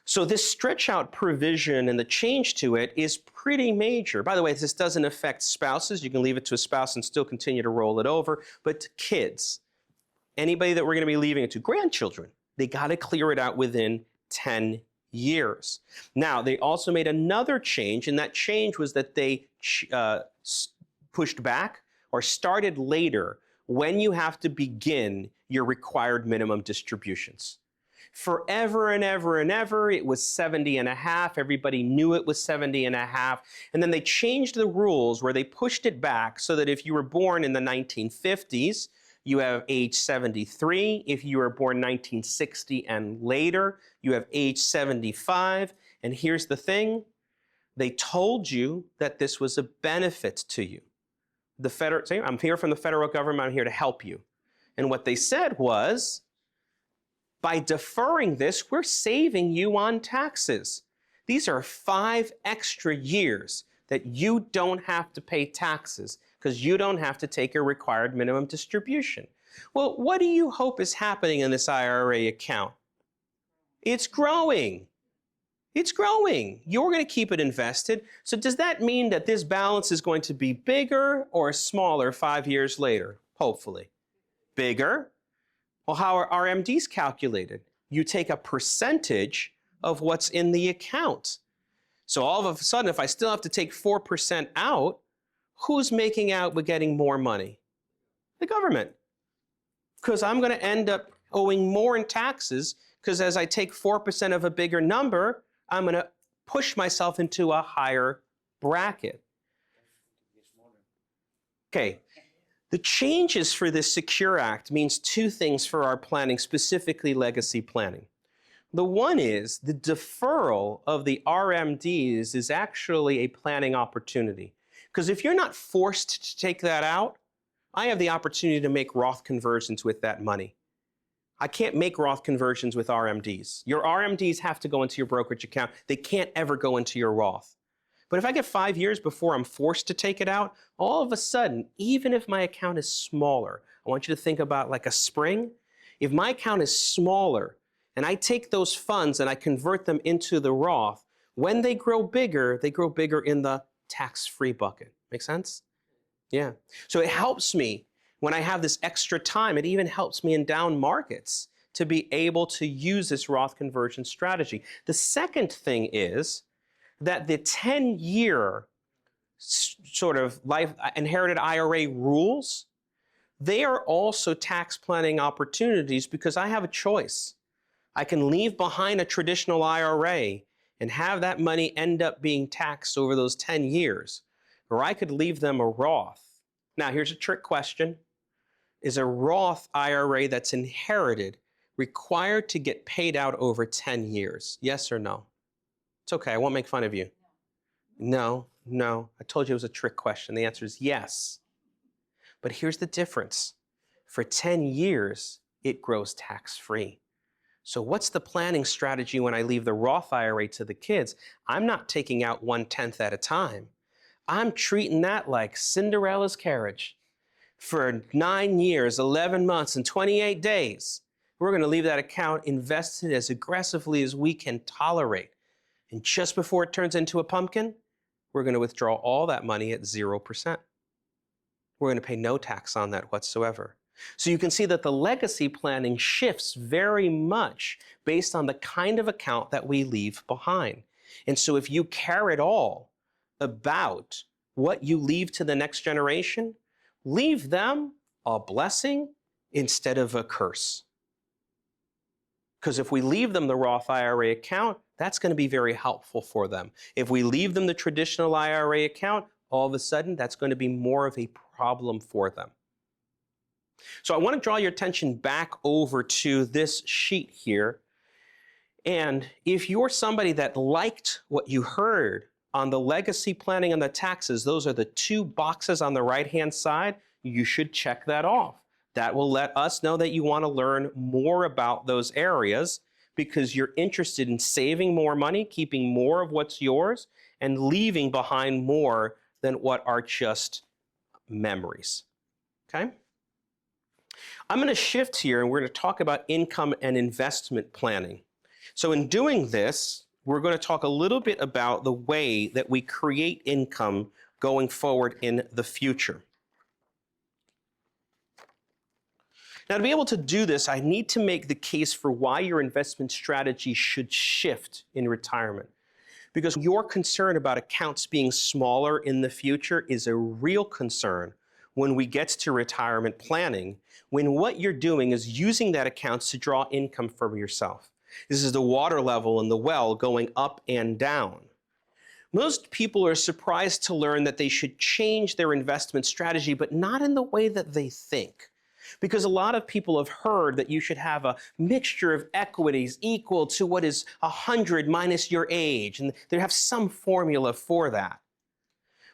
[SPEAKER 1] So this stretch out provision and the change to it is pretty major. By the way, this doesn't affect spouses. You can leave it to a spouse and still continue to roll it over. But to kids, anybody that we're going to be leaving it to, grandchildren, they got to clear it out within 10 years. Now, they also made another change, and that change was that they pushed back or started later when you have to begin your required minimum distributions. Forever and ever and ever, it was 70 and a half. Everybody knew it was 70 and a half. And then they changed the rules where they pushed it back so that if you were born in the 1950s, you have age 73. If you were born 1960 and later, you have age 75. And here's the thing, they told you that this was a benefit to you. I'm here from the federal government, I'm here to help you. And what they said was, by deferring this, we're saving you on taxes. These are 5 extra years that you don't have to pay taxes because you don't have to take a required minimum distribution. Well, what do you hope is happening in this IRA account? It's growing. It's growing. You're going to keep it invested. So does that mean that this balance is going to be bigger or smaller 5 years later? Hopefully. Bigger? Well, how are RMDs calculated? You take a percentage of what's in the account. So all of a sudden, if I still have to take 4% out, who's making out with getting more money? The government. Because I'm going to end up owing more in taxes because as I take 4% of a bigger number, I'm going to push myself into a higher bracket. Okay. The changes for this Secure Act means 2 things for our planning, specifically legacy planning. The one is the deferral of the RMDs is actually a planning opportunity. Because if you're not forced to take that out, I have the opportunity to make Roth conversions with that money. I can't make Roth conversions with RMDs. Your RMDs have to go into your brokerage account. They can't ever go into your Roth. But if I get 5 years before I'm forced to take it out, all of a sudden, even if my account is smaller, I want you to think about like a spring. If my account is smaller and I take those funds and I convert them into the Roth, when they grow bigger in the tax-free bucket. Make sense? Yeah. So it helps me when I have this extra time. It even helps me in down markets to be able to use this Roth conversion strategy. The second thing is that the 10-year sort of life inherited IRA rules, they are also tax planning opportunities because I have a choice. I can leave behind a traditional IRA and have that money end up being taxed over those 10 years, or I could leave them a Roth. Now, here's a trick question. Is a Roth IRA that's inherited required to get paid out over 10 years? Yes or no? It's okay, I won't make fun of you. No. I told you it was a trick question. The answer is yes. But here's the difference. For 10 years, it grows tax-free. So what's the planning strategy when I leave the Roth IRA to the kids? I'm not taking out 1/10 at a time. I'm treating that like Cinderella's carriage. For 9 years, 11 months, and 28 days, we're going to leave that account invested as aggressively as we can tolerate. And just before it turns into a pumpkin, we're going to withdraw all that money at 0%. We're going to pay no tax on that whatsoever. So you can see that the legacy planning shifts very much based on the kind of account that we leave behind. And so if you care at all about what you leave to the next generation, leave them a blessing instead of a curse. Because if we leave them the Roth IRA account, that's going to be very helpful for them. If we leave them the traditional IRA account, all of a sudden that's going to be more of a problem for them. So I want to draw your attention back over to this sheet here. And if you're somebody that liked what you heard on the legacy planning and the taxes, those are the two boxes on the right-hand side, you should check that off. That will let us know that you want to learn more about those areas because you're interested in saving more money, keeping more of what's yours, and leaving behind more than what are just memories. Okay? I'm going to shift here and we're going to talk about income and investment planning. So in doing this, we're going to talk a little bit about the way that we create income going forward in the future. Now, to be able to do this, I need to make the case for why your investment strategy should shift in retirement. Because your concern about accounts being smaller in the future is a real concern when we get to retirement planning, when what you're doing is using that account to draw income from yourself. This is the water level in the well going up and down. Most people are surprised to learn that they should change their investment strategy, but not in the way that they think. Because a lot of people have heard that you should have a mixture of equities equal to what is 100 minus your age, and they have some formula for that.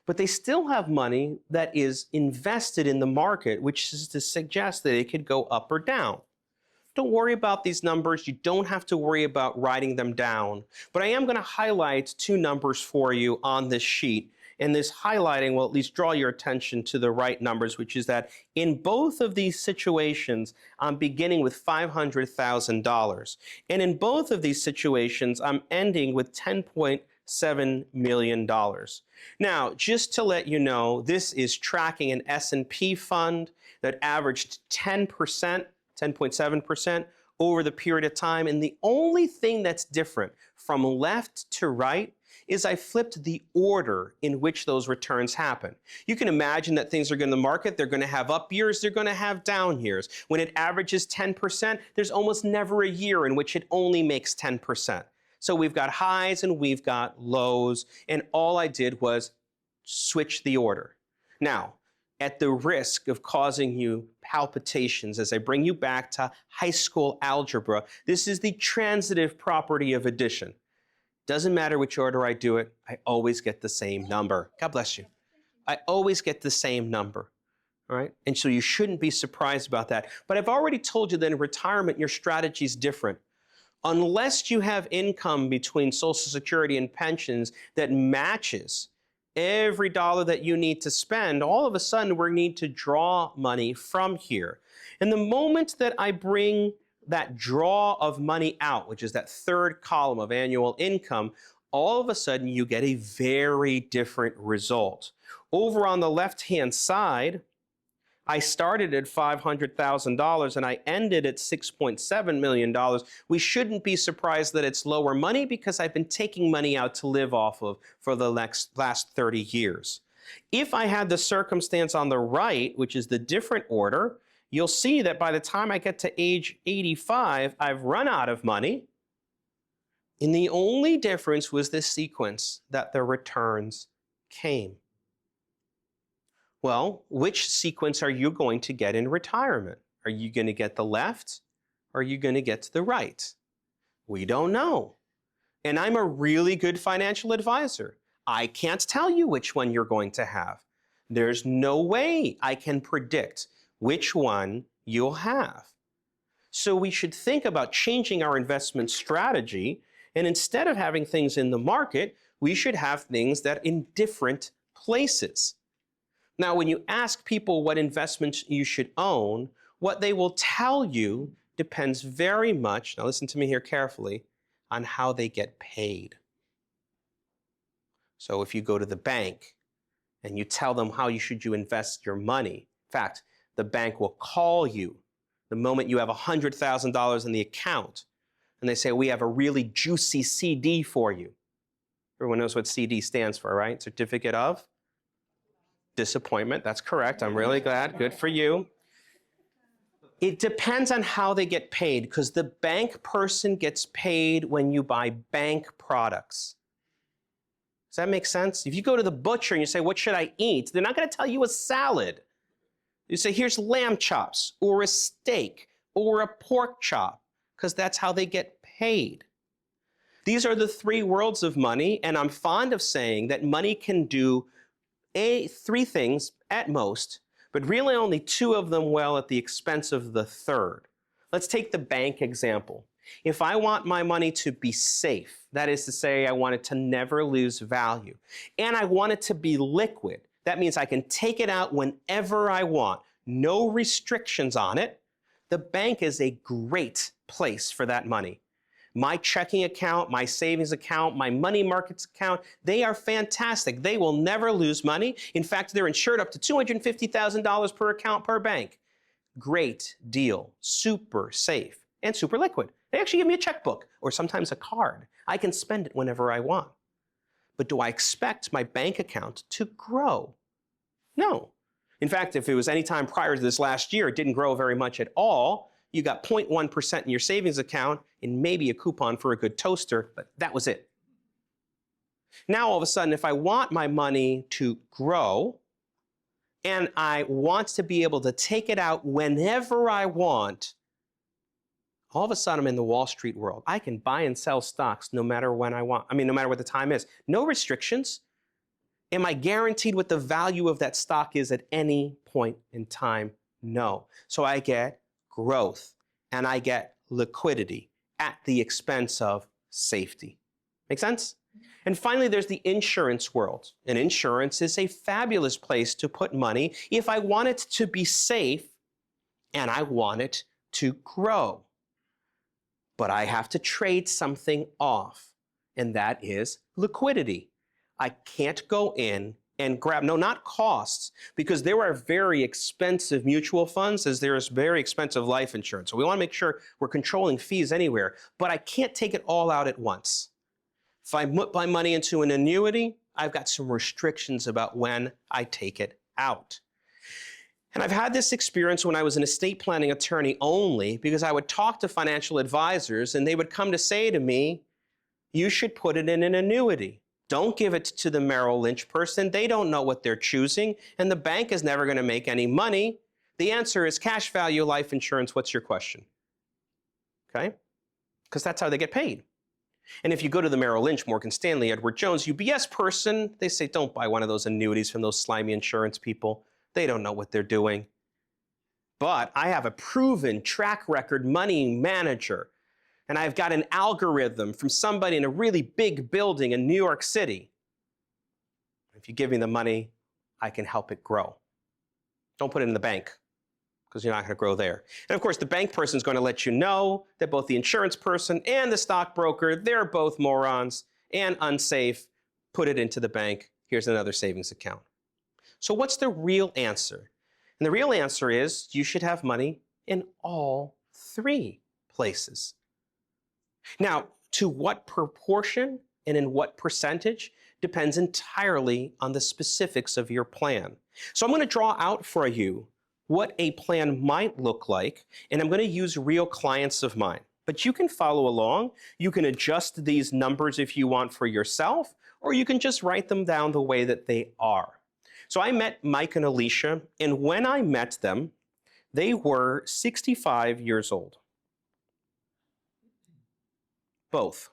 [SPEAKER 1] But they still have money that is invested in the market, which is to suggest that it could go up or down. Don't worry about these numbers. You don't have to worry about writing them down. But I am going to highlight two numbers for you on this sheet. And this highlighting will at least draw your attention to the right numbers, which is that in both of these situations, I'm beginning with $500,000. And in both of these situations, I'm ending with $10.7 million. Now, just to let you know, this is tracking an S&P fund that averaged 10%, 10.7% over the period of time. And the only thing that's different from left to right is I flipped the order in which those returns happen. You can imagine that things are going to market, they're going to have up years, they're going to have down years. When it averages 10%, there's almost never a year in which it only makes 10%. So we've got highs and we've got lows, and all I did was switch the order. Now, at the risk of causing you palpitations as I bring you back to high school algebra, this is the transitive property of addition. Doesn't matter which order I do it, I always get the same number. God bless you. I always get the same number, all right? And so you shouldn't be surprised about that. But I've already told you that in retirement, your strategy is different. Unless you have income between Social Security and pensions that matches every dollar that you need to spend, all of a sudden we need to draw money from here. And the moment that I bring that draw of money out, which is that third column of annual income, all of a sudden you get a very different result. Over on the left-hand side, I started at $500,000 and I ended at $6.7 million. We shouldn't be surprised that it's lower money because I've been taking money out to live off of for the last 30 years. If I had the circumstance on the right, which is the different order, you'll see that by the time I get to age 85, I've run out of money. And the only difference was this sequence that the returns came. Well, which sequence are you going to get in retirement? Are you going to get the left? Or are you going to get to the right? We don't know. And I'm a really good financial advisor. I can't tell you which one you're going to have. There's no way I can predict which one you'll have. So we should think about changing our investment strategy, and instead of having things in the market, we should have things that are in different places. Now, when you ask people what investments you should own, what they will tell you depends very much, now listen to me here carefully, on how they get paid. So if you go to the bank and you tell them how you should invest your money, in fact, The bank will call you the moment you have $100,000 in the account, and they say, we have a really juicy CD for you. Everyone knows what CD stands for, right? Certificate of Disappointment. That's correct. I'm really glad. Good for you. It depends on how they get paid, because the bank person gets paid when you buy bank products. Does that make sense? If you go to the butcher and you say, what should I eat? They're not going to tell you a salad. You say, here's lamb chops or a steak or a pork chop, because that's how they get paid. These are the three worlds of money, and I'm fond of saying that money can do three things at most, but really only two of them well at the expense of the third. Let's take the bank example. If I want my money to be safe, that is to say, I want it to never lose value, and I want it to be liquid, that means I can take it out whenever I want, no restrictions on it, the bank is a great place for that money. My checking account, my savings account, my money markets account, they are fantastic. They will never lose money. In fact, they're insured up to $250,000 per account per bank. Great deal, super safe, and super liquid. They actually give me a checkbook or sometimes a card. I can spend it whenever I want. But do I expect my bank account to grow? No. In fact, if it was any time prior to this last year, it didn't grow very much at all. You got 0.1% in your savings account and maybe a coupon for a good toaster, but that was it. Now, all of a sudden, if I want my money to grow and I want to be able to take it out whenever I want, all of a sudden I'm in the Wall Street world. I can buy and sell stocks no matter when I want. No matter what the time is. No restrictions. Am I guaranteed what the value of that stock is at any point in time? No. So I get growth and I get liquidity at the expense of safety. Make sense? And finally, there's the insurance world. And insurance is a fabulous place to put money if I want it to be safe and I want it to grow. But I have to trade something off, and that is liquidity. I can't go in and grab, no, not costs, because there are very expensive mutual funds as there is very expensive life insurance. So we want to make sure we're controlling fees anywhere, but I can't take it all out at once. If I put my money into an annuity, I've got some restrictions about when I take it out. And I've had this experience when I was an estate planning attorney only, because I would talk to financial advisors and they would come to say to me, you should put it in an annuity. Don't give it to the Merrill Lynch person. They don't know what they're choosing, and the bank is never going to make any money. The answer is cash value life insurance. What's your question? Okay? Because that's how they get paid. And if you go to the Merrill Lynch, Morgan Stanley, Edward Jones, UBS person, they say, don't buy one of those annuities from those slimy insurance people. They don't know what they're doing. But I have a proven track record money manager, and I've got an algorithm from somebody in a really big building in New York City. If you give me the money, I can help it grow. Don't put it in the bank, because you're not going to grow there. And of course, the bank person is going to let you know that both the insurance person and the stockbroker, they're both morons and unsafe. Put it into the bank. Here's another savings account. So what's the real answer? And the real answer is you should have money in all three places. Now, to what proportion and in what percentage depends entirely on the specifics of your plan. So I'm going to draw out for you what a plan might look like, and I'm going to use real clients of mine. But you can follow along. You can adjust these numbers if you want for yourself, or you can just write them down the way that they are. So I met Mike and Alicia, and when I met them, they were 65 years old. Both.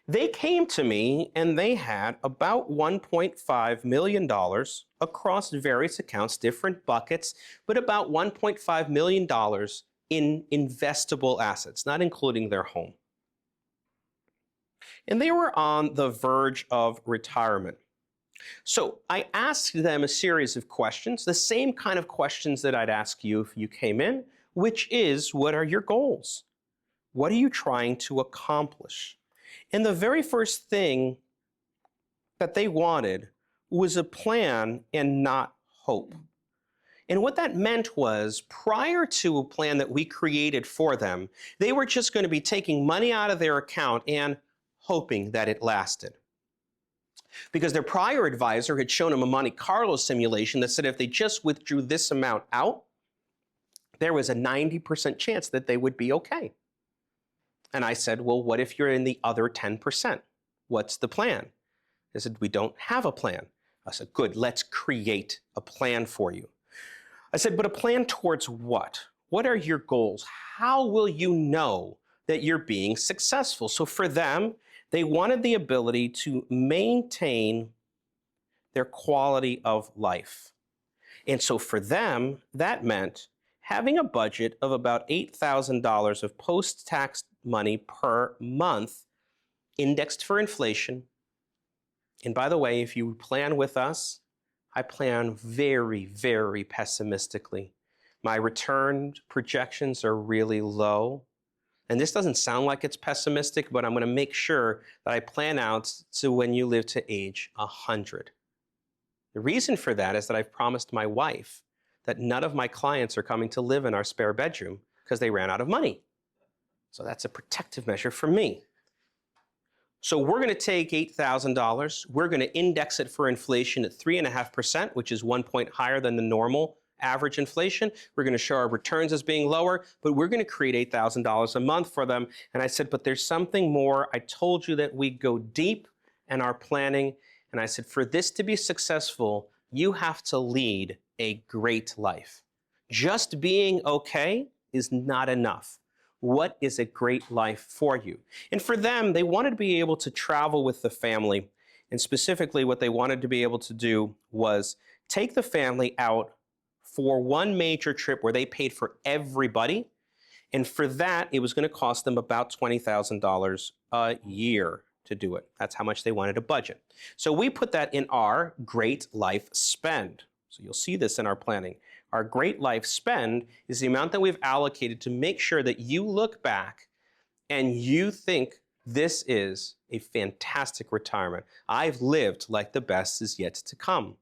[SPEAKER 1] They came to me and they had about $1.5 million across various accounts, different buckets, but about $1.5 million in investable assets, not including their home. And they were on the verge of retirement. So I asked them a series of questions, the same kind of questions that I'd ask you if you came in, which is, what are your goals? What are you trying to accomplish? And the very first thing that they wanted was a plan and not hope. And what that meant was, prior to a plan that we created for them, they were just going to be taking money out of their account and hoping that it lasted. Because their prior advisor had shown them a Monte Carlo simulation that said if they just withdrew this amount out, there was a 90% chance that they would be okay. And I said, well, what if you're in the other 10%? What's the plan? They said, we don't have a plan. I said, good, let's create a plan for you. I said, but a plan towards what? What are your goals? How will you know that you're being successful? So for them, they wanted the ability to maintain their quality of life. And so for them, that meant having a budget of about $8,000 of post-tax money per month, indexed for inflation. And by the way, if you plan with us, I plan very, very pessimistically. My return projections are really low. And this doesn't sound like it's pessimistic, but I'm going to make sure that I plan out to when you live to age 100. The reason for that is that I've promised my wife that none of my clients are coming to live in our spare bedroom because they ran out of money. So that's a protective measure for me. So we're going to take $8,000. We're going to index it for inflation at 3.5%, which is 1 point higher than the normal average inflation. We're going to show our returns as being lower, but we're going to create $8,000 a month for them. And I said, but there's something more. I told you that we go deep in our planning. And I said, for this to be successful, you have to lead a great life. Just being okay is not enough. What is a great life for you? And for them, they wanted to be able to travel with the family. And specifically, what they wanted to be able to do was take the family out for one major trip where they paid for everybody. And for that, it was going to cost them about $20,000 a year to do it. That's how much they wanted to budget. So we put that in our great life spend. So you'll see this in our planning. Our great life spend is the amount that we've allocated to make sure that you look back and you think this is a fantastic retirement. I've lived like the best is yet to come.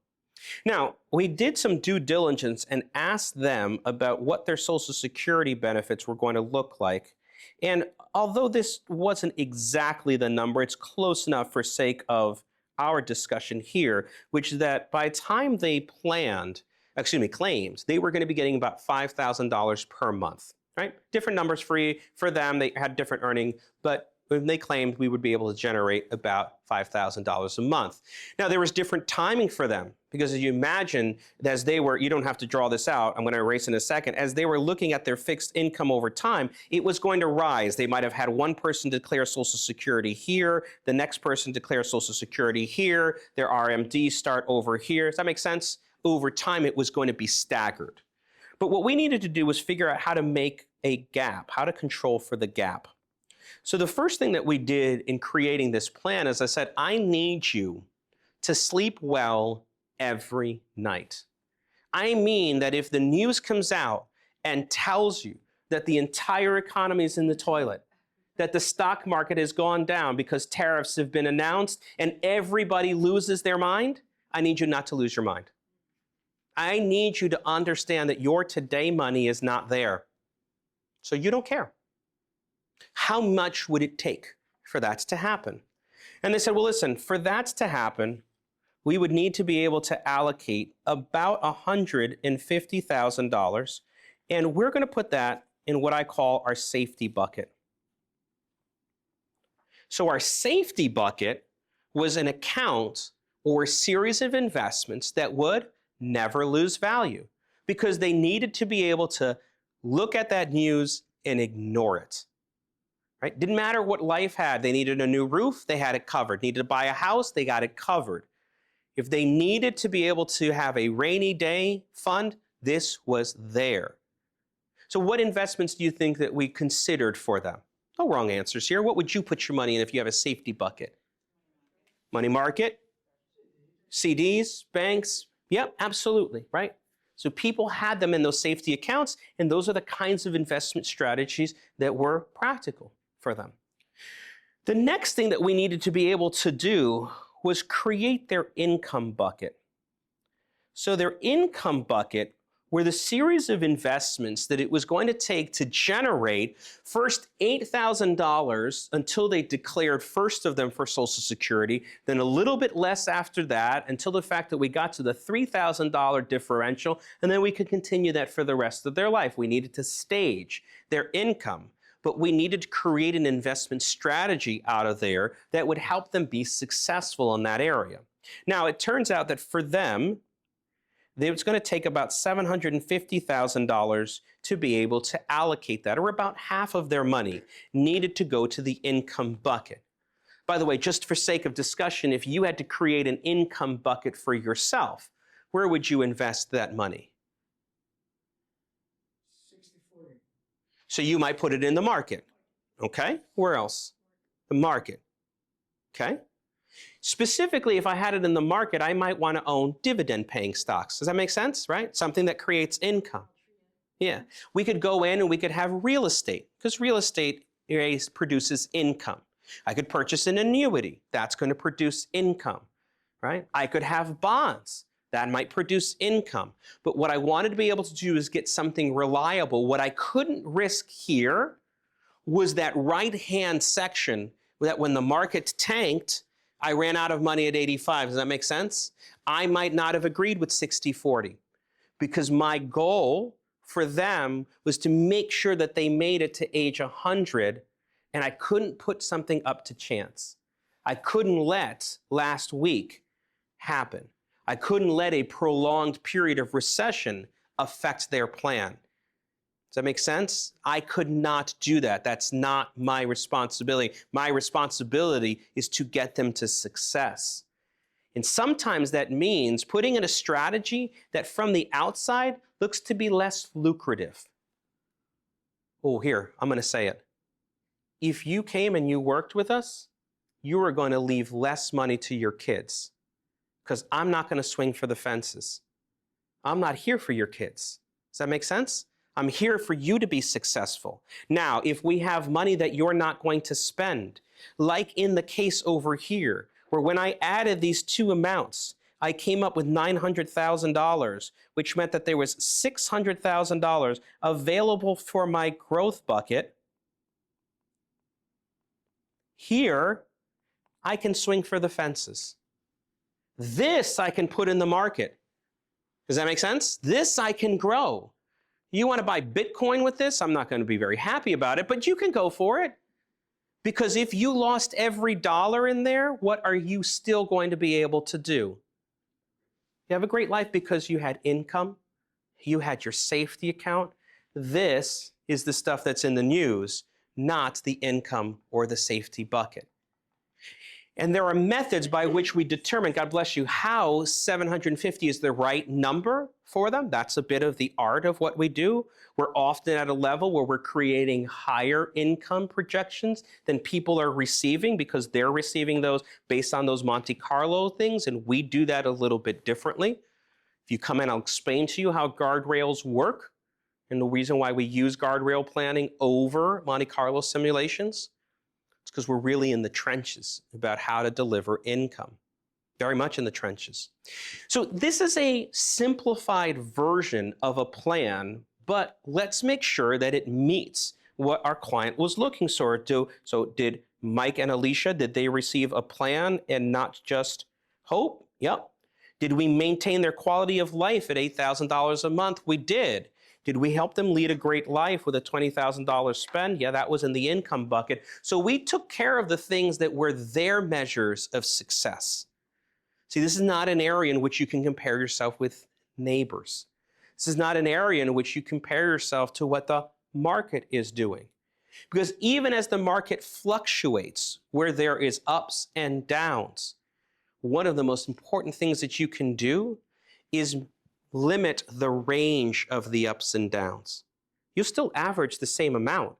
[SPEAKER 1] Now, we did some due diligence and asked them about what their Social Security benefits were going to look like. And although this wasn't exactly the number, it's close enough for sake of our discussion here, which is that by the time they claimed they were going to be getting about $5,000 per month, right? Different numbers for them. They had different earning, but when they claimed we would be able to generate about $5,000 a month. Now, there was different timing for them because as you imagine, as they were, you don't have to draw this out, I'm going to erase in a second, as they were looking at their fixed income over time, it was going to rise. They might have had one person declare Social Security here, the next person declare Social Security here, their RMDs start over here. Does that make sense? Over time, it was going to be staggered. But what we needed to do was figure out how to make a gap, how to control for the gap. So the first thing that we did in creating this plan is I said, I need you to sleep well every night. I mean that if the news comes out and tells you that the entire economy is in the toilet, that the stock market has gone down because tariffs have been announced and everybody loses their mind, I need you not to lose your mind. I need you to understand that your today money is not there. So you don't care. How much would it take for that to happen? And they said, well, listen, for that to happen, we would need to be able to allocate about $150,000, and we're going to put that in what I call our safety bucket. So our safety bucket was an account or a series of investments that would never lose value because they needed to be able to look at that news and ignore it. Right? Didn't matter what life had. They needed a new roof, they had it covered. Needed to buy a house, they got it covered. If they needed to be able to have a rainy day fund, this was there. So what investments do you think that we considered for them? No wrong answers here. What would you put your money in if you have a safety bucket? Money market? CDs? Banks? Yep, absolutely, right? So people had them in those safety accounts, and those are the kinds of investment strategies that were practical for them. The next thing that we needed to be able to do was create their income bucket. So their income bucket were the series of investments that it was going to take to generate first $8,000 until they declared first of them for Social Security, then a little bit less after that until the fact that we got to the $3,000 differential, and then we could continue that for the rest of their life. We needed to stage their income, but we needed to create an investment strategy out of there that would help them be successful in that area. Now, it turns out that for them, it's going to take about $750,000 to be able to allocate that, or about half of their money needed to go to the income bucket. By the way, just for sake of discussion, if you had to create an income bucket for yourself, where would you invest that money?
[SPEAKER 2] 60/40.
[SPEAKER 1] So you might put it in the market. Okay? Where else? The market. Okay? Specifically, if I had it in the market, I might want to own dividend-paying stocks. Does that make sense, right? Something that creates income. Yeah. We could go in and we could have real estate, because real estate produces income. I could purchase an annuity. That's going to produce income, right? I could have bonds. That might produce income. But what I wanted to be able to do is get something reliable. What I couldn't risk here was that right-hand section that when the market tanked, I ran out of money at 85. Does that make sense? I might not have agreed with 60/40 because my goal for them was to make sure that they made it to age 100, and I couldn't put something up to chance. I couldn't let last week happen. I couldn't let a prolonged period of recession affect their plan. Does that make sense? I could not do that. That's not my responsibility. My responsibility is to get them to success. And sometimes that means putting in a strategy that from the outside looks to be less lucrative. Oh, here, I'm going to say it. If you came and you worked with us, you are going to leave less money to your kids because I'm not going to swing for the fences. I'm not here for your kids. Does that make sense? I'm here for you to be successful. Now, if we have money that you're not going to spend, like in the case over here, where when I added these two amounts, I came up with $900,000, which meant that there was $600,000 available for my growth bucket. Here, I can swing for the fences. This I can put in the market. Does that make sense? This I can grow. You want to buy Bitcoin with this? I'm not going to be very happy about it, but you can go for it. Because if you lost every dollar in there, what are you still going to be able to do? You have a great life because you had income, you had your safety account. This is the stuff that's in the news, not the income or the safety bucket. And there are methods by which we determine, God bless you, how 750 is the right number for them. That's a bit of the art of what we do. We're often at a level where we're creating higher income projections than people are receiving because they're receiving those based on those Monte Carlo things, and we do that a little bit differently. If you come in, I'll explain to you how guardrails work and the reason why we use guardrail planning over Monte Carlo simulations. It's because we're really in the trenches about how to deliver income. Very much in the trenches. So this is a simplified version of a plan, but let's make sure that it meets what our client was looking for. So did Mike and Alicia, did they receive a plan and not just hope? Yep. Did we maintain their quality of life at $8,000 a month? We did. Did we help them lead a great life with a $20,000 spend? Yeah, that was in the income bucket. So we took care of the things that were their measures of success. See, this is not an area in which you can compare yourself with neighbors. This is not an area in which you compare yourself to what the market is doing. Because even as the market fluctuates, where there is ups and downs, one of the most important things that you can do is limit the range of the ups and downs. You'll still average the same amount,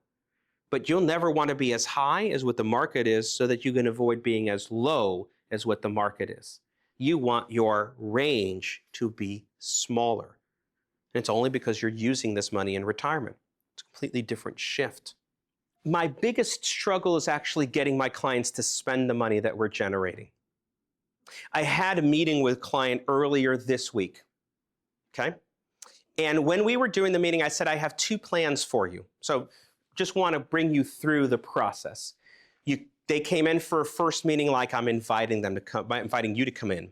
[SPEAKER 1] but you'll never want to be as high as what the market is so that you can avoid being as low as what the market is. You want your range to be smaller. And it's only because you're using this money in retirement. It's a completely different shift. My biggest struggle is actually getting my clients to spend the money that we're generating. I had a meeting with a client earlier this week. Okay? And when we were doing the meeting, I said, I have 2 plans for you. So just want to bring you through the process. They came in for a first meeting like I'm inviting them to come, inviting you to come in.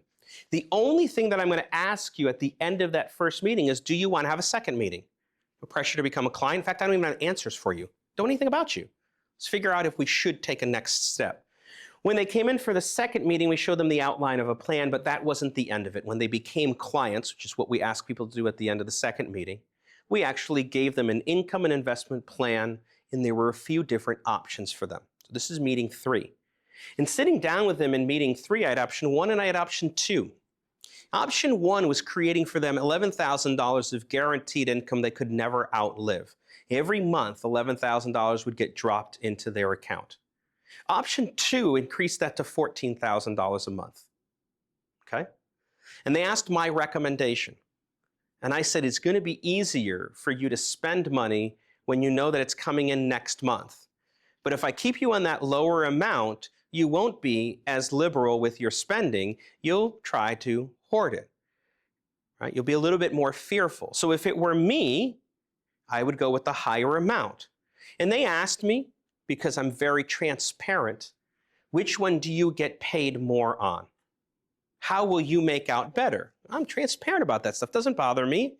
[SPEAKER 1] The only thing that I'm going to ask you at the end of that first meeting is, do you want to have a second meeting? No pressure to become a client. In fact, I don't even have answers for you. Don't know anything about you. Let's figure out if we should take a next step. When they came in for the second meeting, we showed them the outline of a plan, but that wasn't the end of it. When they became clients, which is what we ask people to do at the end of the second meeting, we actually gave them an income and investment plan, and there were a few different options for them. So this is meeting 3. And sitting down with them in meeting 3, I had option 1 and I had option 2. Option 1 was creating for them $11,000 of guaranteed income they could never outlive. Every month, $11,000 would get dropped into their account. Option 2 increased that to $14,000 a month. Okay? And they asked my recommendation. And I said, it's going to be easier for you to spend money when you know that it's coming in next month. But if I keep you on that lower amount, you won't be as liberal with your spending. You'll try to hoard it. Right? You'll be a little bit more fearful. So if it were me, I would go with the higher amount. And they asked me, because I'm very transparent, which one do you get paid more on? How will you make out better? I'm transparent about that stuff. Doesn't bother me.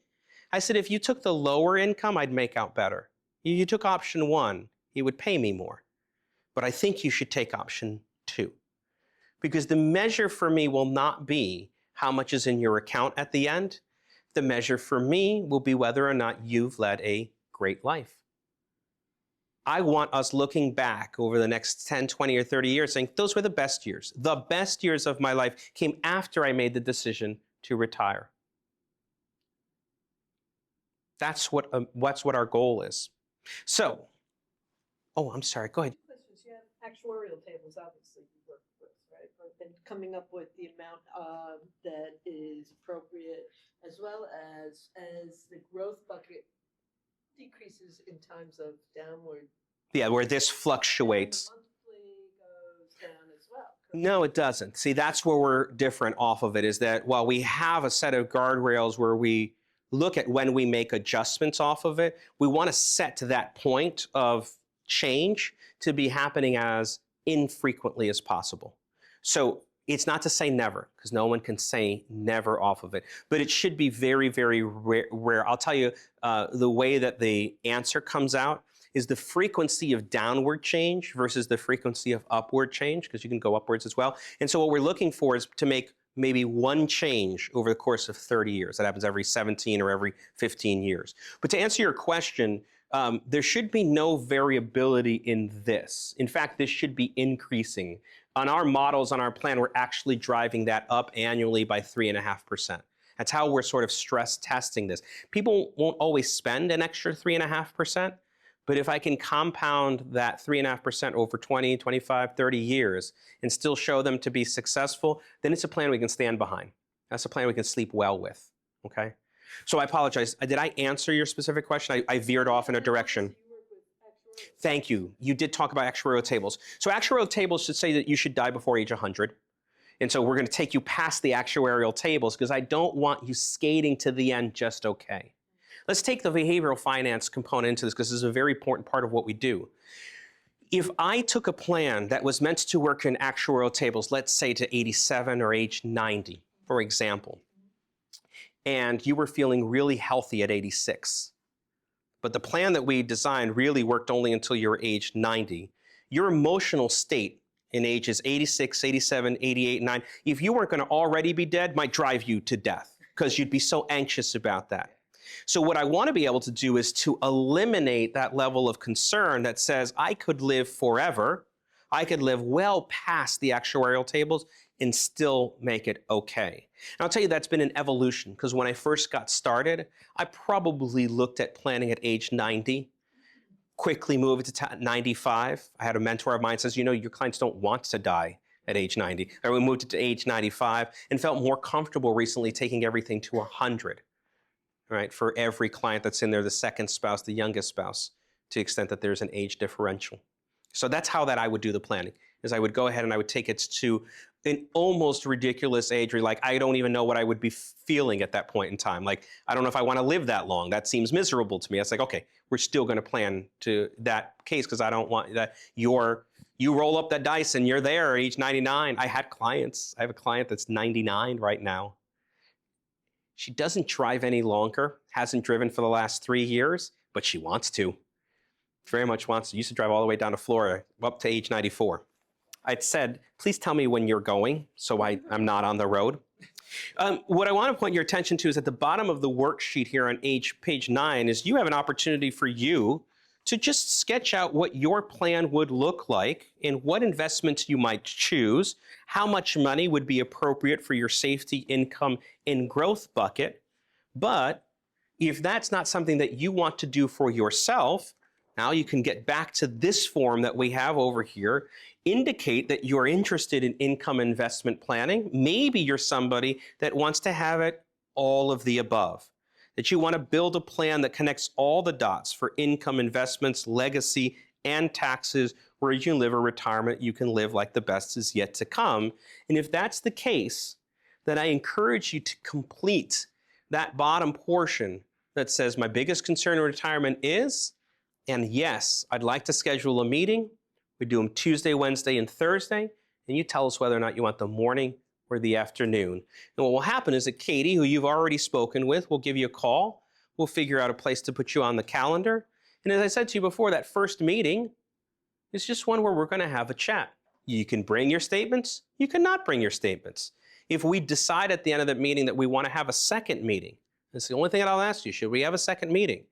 [SPEAKER 1] I said, if you took the lower income, I'd make out better. You took option 1, it would pay me more. But I think you should take option 2. Because the measure for me will not be how much is in your account at the end. The measure for me will be whether or not you've led a great life. I want us looking back over the next 10, 20, or 30 years saying, those were the best years. The best years of my life came after I made the decision to retire. That's what our goal is. So, oh, I'm sorry, go ahead.
[SPEAKER 3] Questions. You have actuarial tables, obviously, you work with, right? And coming up with the amount that is appropriate, as well as the growth bucket decreases in times of downward.
[SPEAKER 1] Yeah, where this fluctuates.
[SPEAKER 3] And the monthly goes down as well.
[SPEAKER 1] No, it doesn't. See, that's where we're different off of it, is that while we have a set of guardrails where we look at when we make adjustments off of it, we want to set to that point of change to be happening as infrequently as possible. So it's not to say never, because no one can say never off of it, but it should be very, very rare. I'll tell you, the way that the answer comes out is the frequency of downward change versus the frequency of upward change, because you can go upwards as well. And so what we're looking for is to make maybe one change over the course of 30 years. That happens every 17 or every 15 years. But to answer your question, there should be no variability in this. In fact, this should be increasing. On our models, on our plan, we're actually driving that up annually by 3.5%. That's how we're sort of stress testing this. People won't always spend an extra 3.5%, but if I can compound that 3.5% over 20, 25, 30 years and still show them to be successful, then it's a plan we can stand behind. That's a plan we can sleep well with, okay? So I apologize. Did I answer your specific question? I veered off in a direction. Thank you. You did talk about actuarial tables. So actuarial tables should say that you should die before age 100. And so we're going to take you past the actuarial tables because I don't want you skating to the end just okay. Let's take the behavioral finance component into this because this is a very important part of what we do. If I took a plan that was meant to work in actuarial tables, let's say to 87 or age 90, for example, and you were feeling really healthy at 86, but the plan that we designed really worked only until you were age 90, your emotional state in ages 86, 87, 88, 9, if you weren't going to already be dead, might drive you to death because you'd be so anxious about that. So what I want to be able to do is to eliminate that level of concern that says I could live forever, I could live well past the actuarial tables and still make it okay. And I'll tell you that's been an evolution because when I first got started, I probably looked at planning at age 90, quickly moved to 95. I had a mentor of mine says, you know, your clients don't want to die at age 90. Or we moved it to age 95 and felt more comfortable recently taking everything to 100, right? For every client that's in there, the second spouse, the youngest spouse, to the extent that there's an age differential. So that's how that I would do the planning, is I would go ahead and I would take it to an almost ridiculous age where like, I don't even know what I would be feeling at that point in time. Like, I don't know if I want to live that long. That seems miserable to me. It's like, okay, we're still going to plan to that case because I don't want that you roll up that dice and you're there at age 99. I have a client that's 99 right now. She doesn't drive any longer, hasn't driven for the last 3 years, but she wants to. Very much wants to. Used to drive all the way down to Florida, up to age 94. I'd said, please tell me when you're going so I'm not on the road. What I want to point your attention to is at the bottom of the worksheet here on page 9 is you have an opportunity for you to just sketch out what your plan would look like and what investments you might choose, how much money would be appropriate for your safety, income, and growth bucket. But if that's not something that you want to do for yourself, now you can get back to this form that we have over here, indicate that you're interested in income investment planning. Maybe you're somebody that wants to have it all of the above, that you want to build a plan that connects all the dots for income investments, legacy, and taxes, where you can live a retirement you can live like the best is yet to come. And if that's the case, then I encourage you to complete that bottom portion that says my biggest concern in retirement is, and yes, I'd like to schedule a meeting. We do them Tuesday, Wednesday, and Thursday, and you tell us whether or not you want the morning or the afternoon. And what will happen is that Katie, who you've already spoken with, will give you a call. We'll figure out a place to put you on the calendar. And as I said to you before, that first meeting is just one where we're going to have a chat. You can bring your statements. You cannot bring your statements. If we decide at the end of that meeting that we want to have a second meeting, that's the only thing that I'll ask you, should we have a second meeting?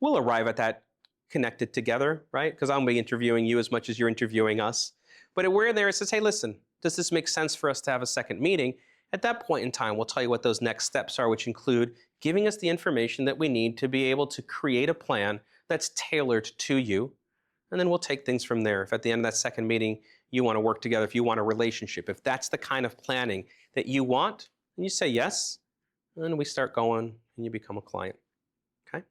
[SPEAKER 1] We'll arrive at that connected together, right? Because I'm going to be interviewing you as much as you're interviewing us. But we're there, it says, hey, listen, does this make sense for us to have a second meeting? At that point in time, we'll tell you what those next steps are, which include giving us the information that we need to be able to create a plan that's tailored to you. And then we'll take things from there. If at the end of that second meeting, you want to work together, if you want a relationship, if that's the kind of planning that you want, and you say yes, then we start going and you become a client, okay?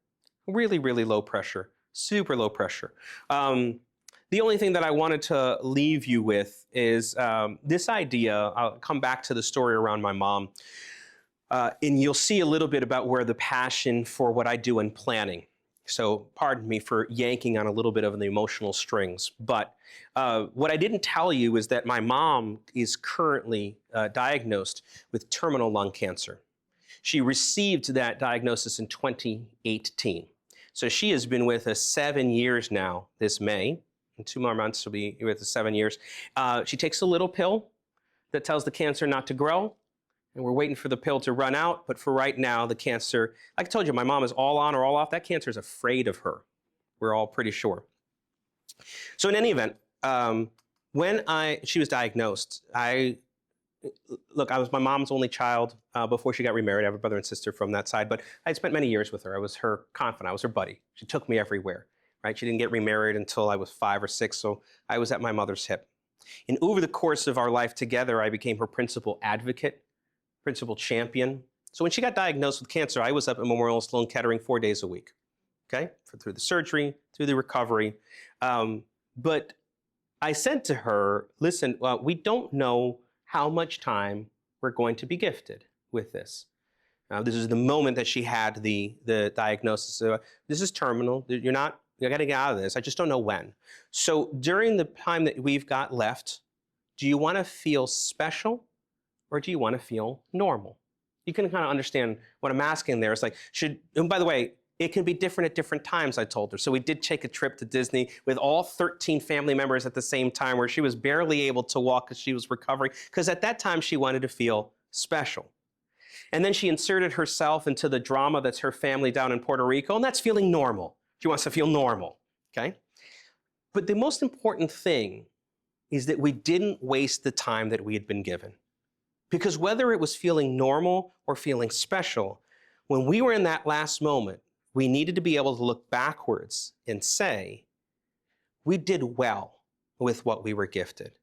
[SPEAKER 1] Really, really low pressure. Super low pressure. The only thing that I wanted to leave you with is this idea. I'll come back to the story around my mom, and you'll see a little bit about where the passion for what I do in planning. So pardon me for yanking on a little bit of the emotional strings, but what I didn't tell you is that my mom is currently diagnosed with terminal lung cancer. She received that diagnosis in 2018. So she has been with us 7 years now, this May. In 2 more months, she'll be with us 7 years. She takes a little pill that tells the cancer not to grow, and we're waiting for the pill to run out. But for right now, the cancer, like I told you, my mom is all on or all off. That cancer is afraid of her. We're all pretty sure. So in any event, when she was diagnosed, I was my mom's only child before she got remarried. I have a brother and sister from that side, but I spent many years with her. I was her confidant. I was her buddy. She took me everywhere, right? She didn't get remarried until I was 5 or 6, so I was at my mother's hip. And over the course of our life together, I became her principal advocate, principal champion. So when she got diagnosed with cancer, I was up at Memorial Sloan Kettering 4 days a week, okay? Through the surgery, through the recovery. But I said to her, listen, we don't know how much time we're going to be gifted with this. This is the moment that she had the diagnosis. This is terminal. You're got to get out of this. I just don't know when. So during the time that we've got left, do you want to feel special or do you want to feel normal? You can kind of understand what I'm asking there. It's like, and by the way, it can be different at different times, I told her. So we did take a trip to Disney with all 13 family members at the same time, where she was barely able to walk because she was recovering, because at that time she wanted to feel special. And then she inserted herself into the drama that's her family down in Puerto Rico, and that's feeling normal. She wants to feel normal, okay? But the most important thing is that we didn't waste the time that we had been given. Because whether it was feeling normal or feeling special, when we were in that last moment, we needed to be able to look backwards and say, we did well with what we were gifted.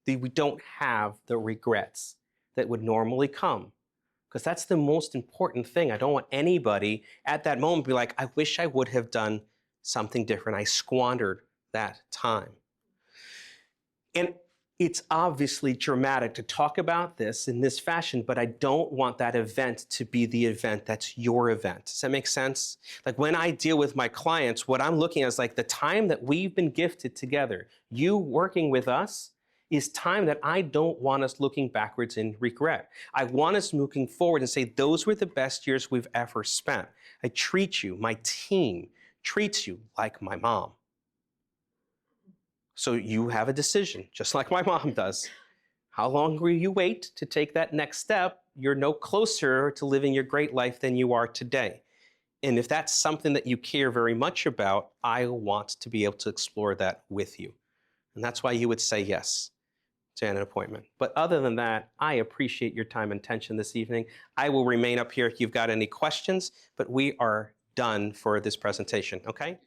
[SPEAKER 1] We don't have the regrets that would normally come, because that's the most important thing. I don't want anybody at that moment to be like, I wish I would have done something different. I squandered that time. And it's obviously dramatic to talk about this in this fashion, but I don't want that event to be the event that's your event. Does that make sense? Like when I deal with my clients, what I'm looking at is like the time that we've been gifted together, you working with us, is time that I don't want us looking backwards in regret. I want us looking forward and say, those were the best years we've ever spent. I treat you, my team treats you like my mom. So you have a decision, just like my mom does. How long will you wait to take that next step? You're no closer to living your great life than you are today. And if that's something that you care very much about, I want to be able to explore that with you. And that's why you would say yes to an appointment. But other than that, I appreciate your time and attention this evening. I will remain up here if you've got any questions, but we are done for this presentation, okay?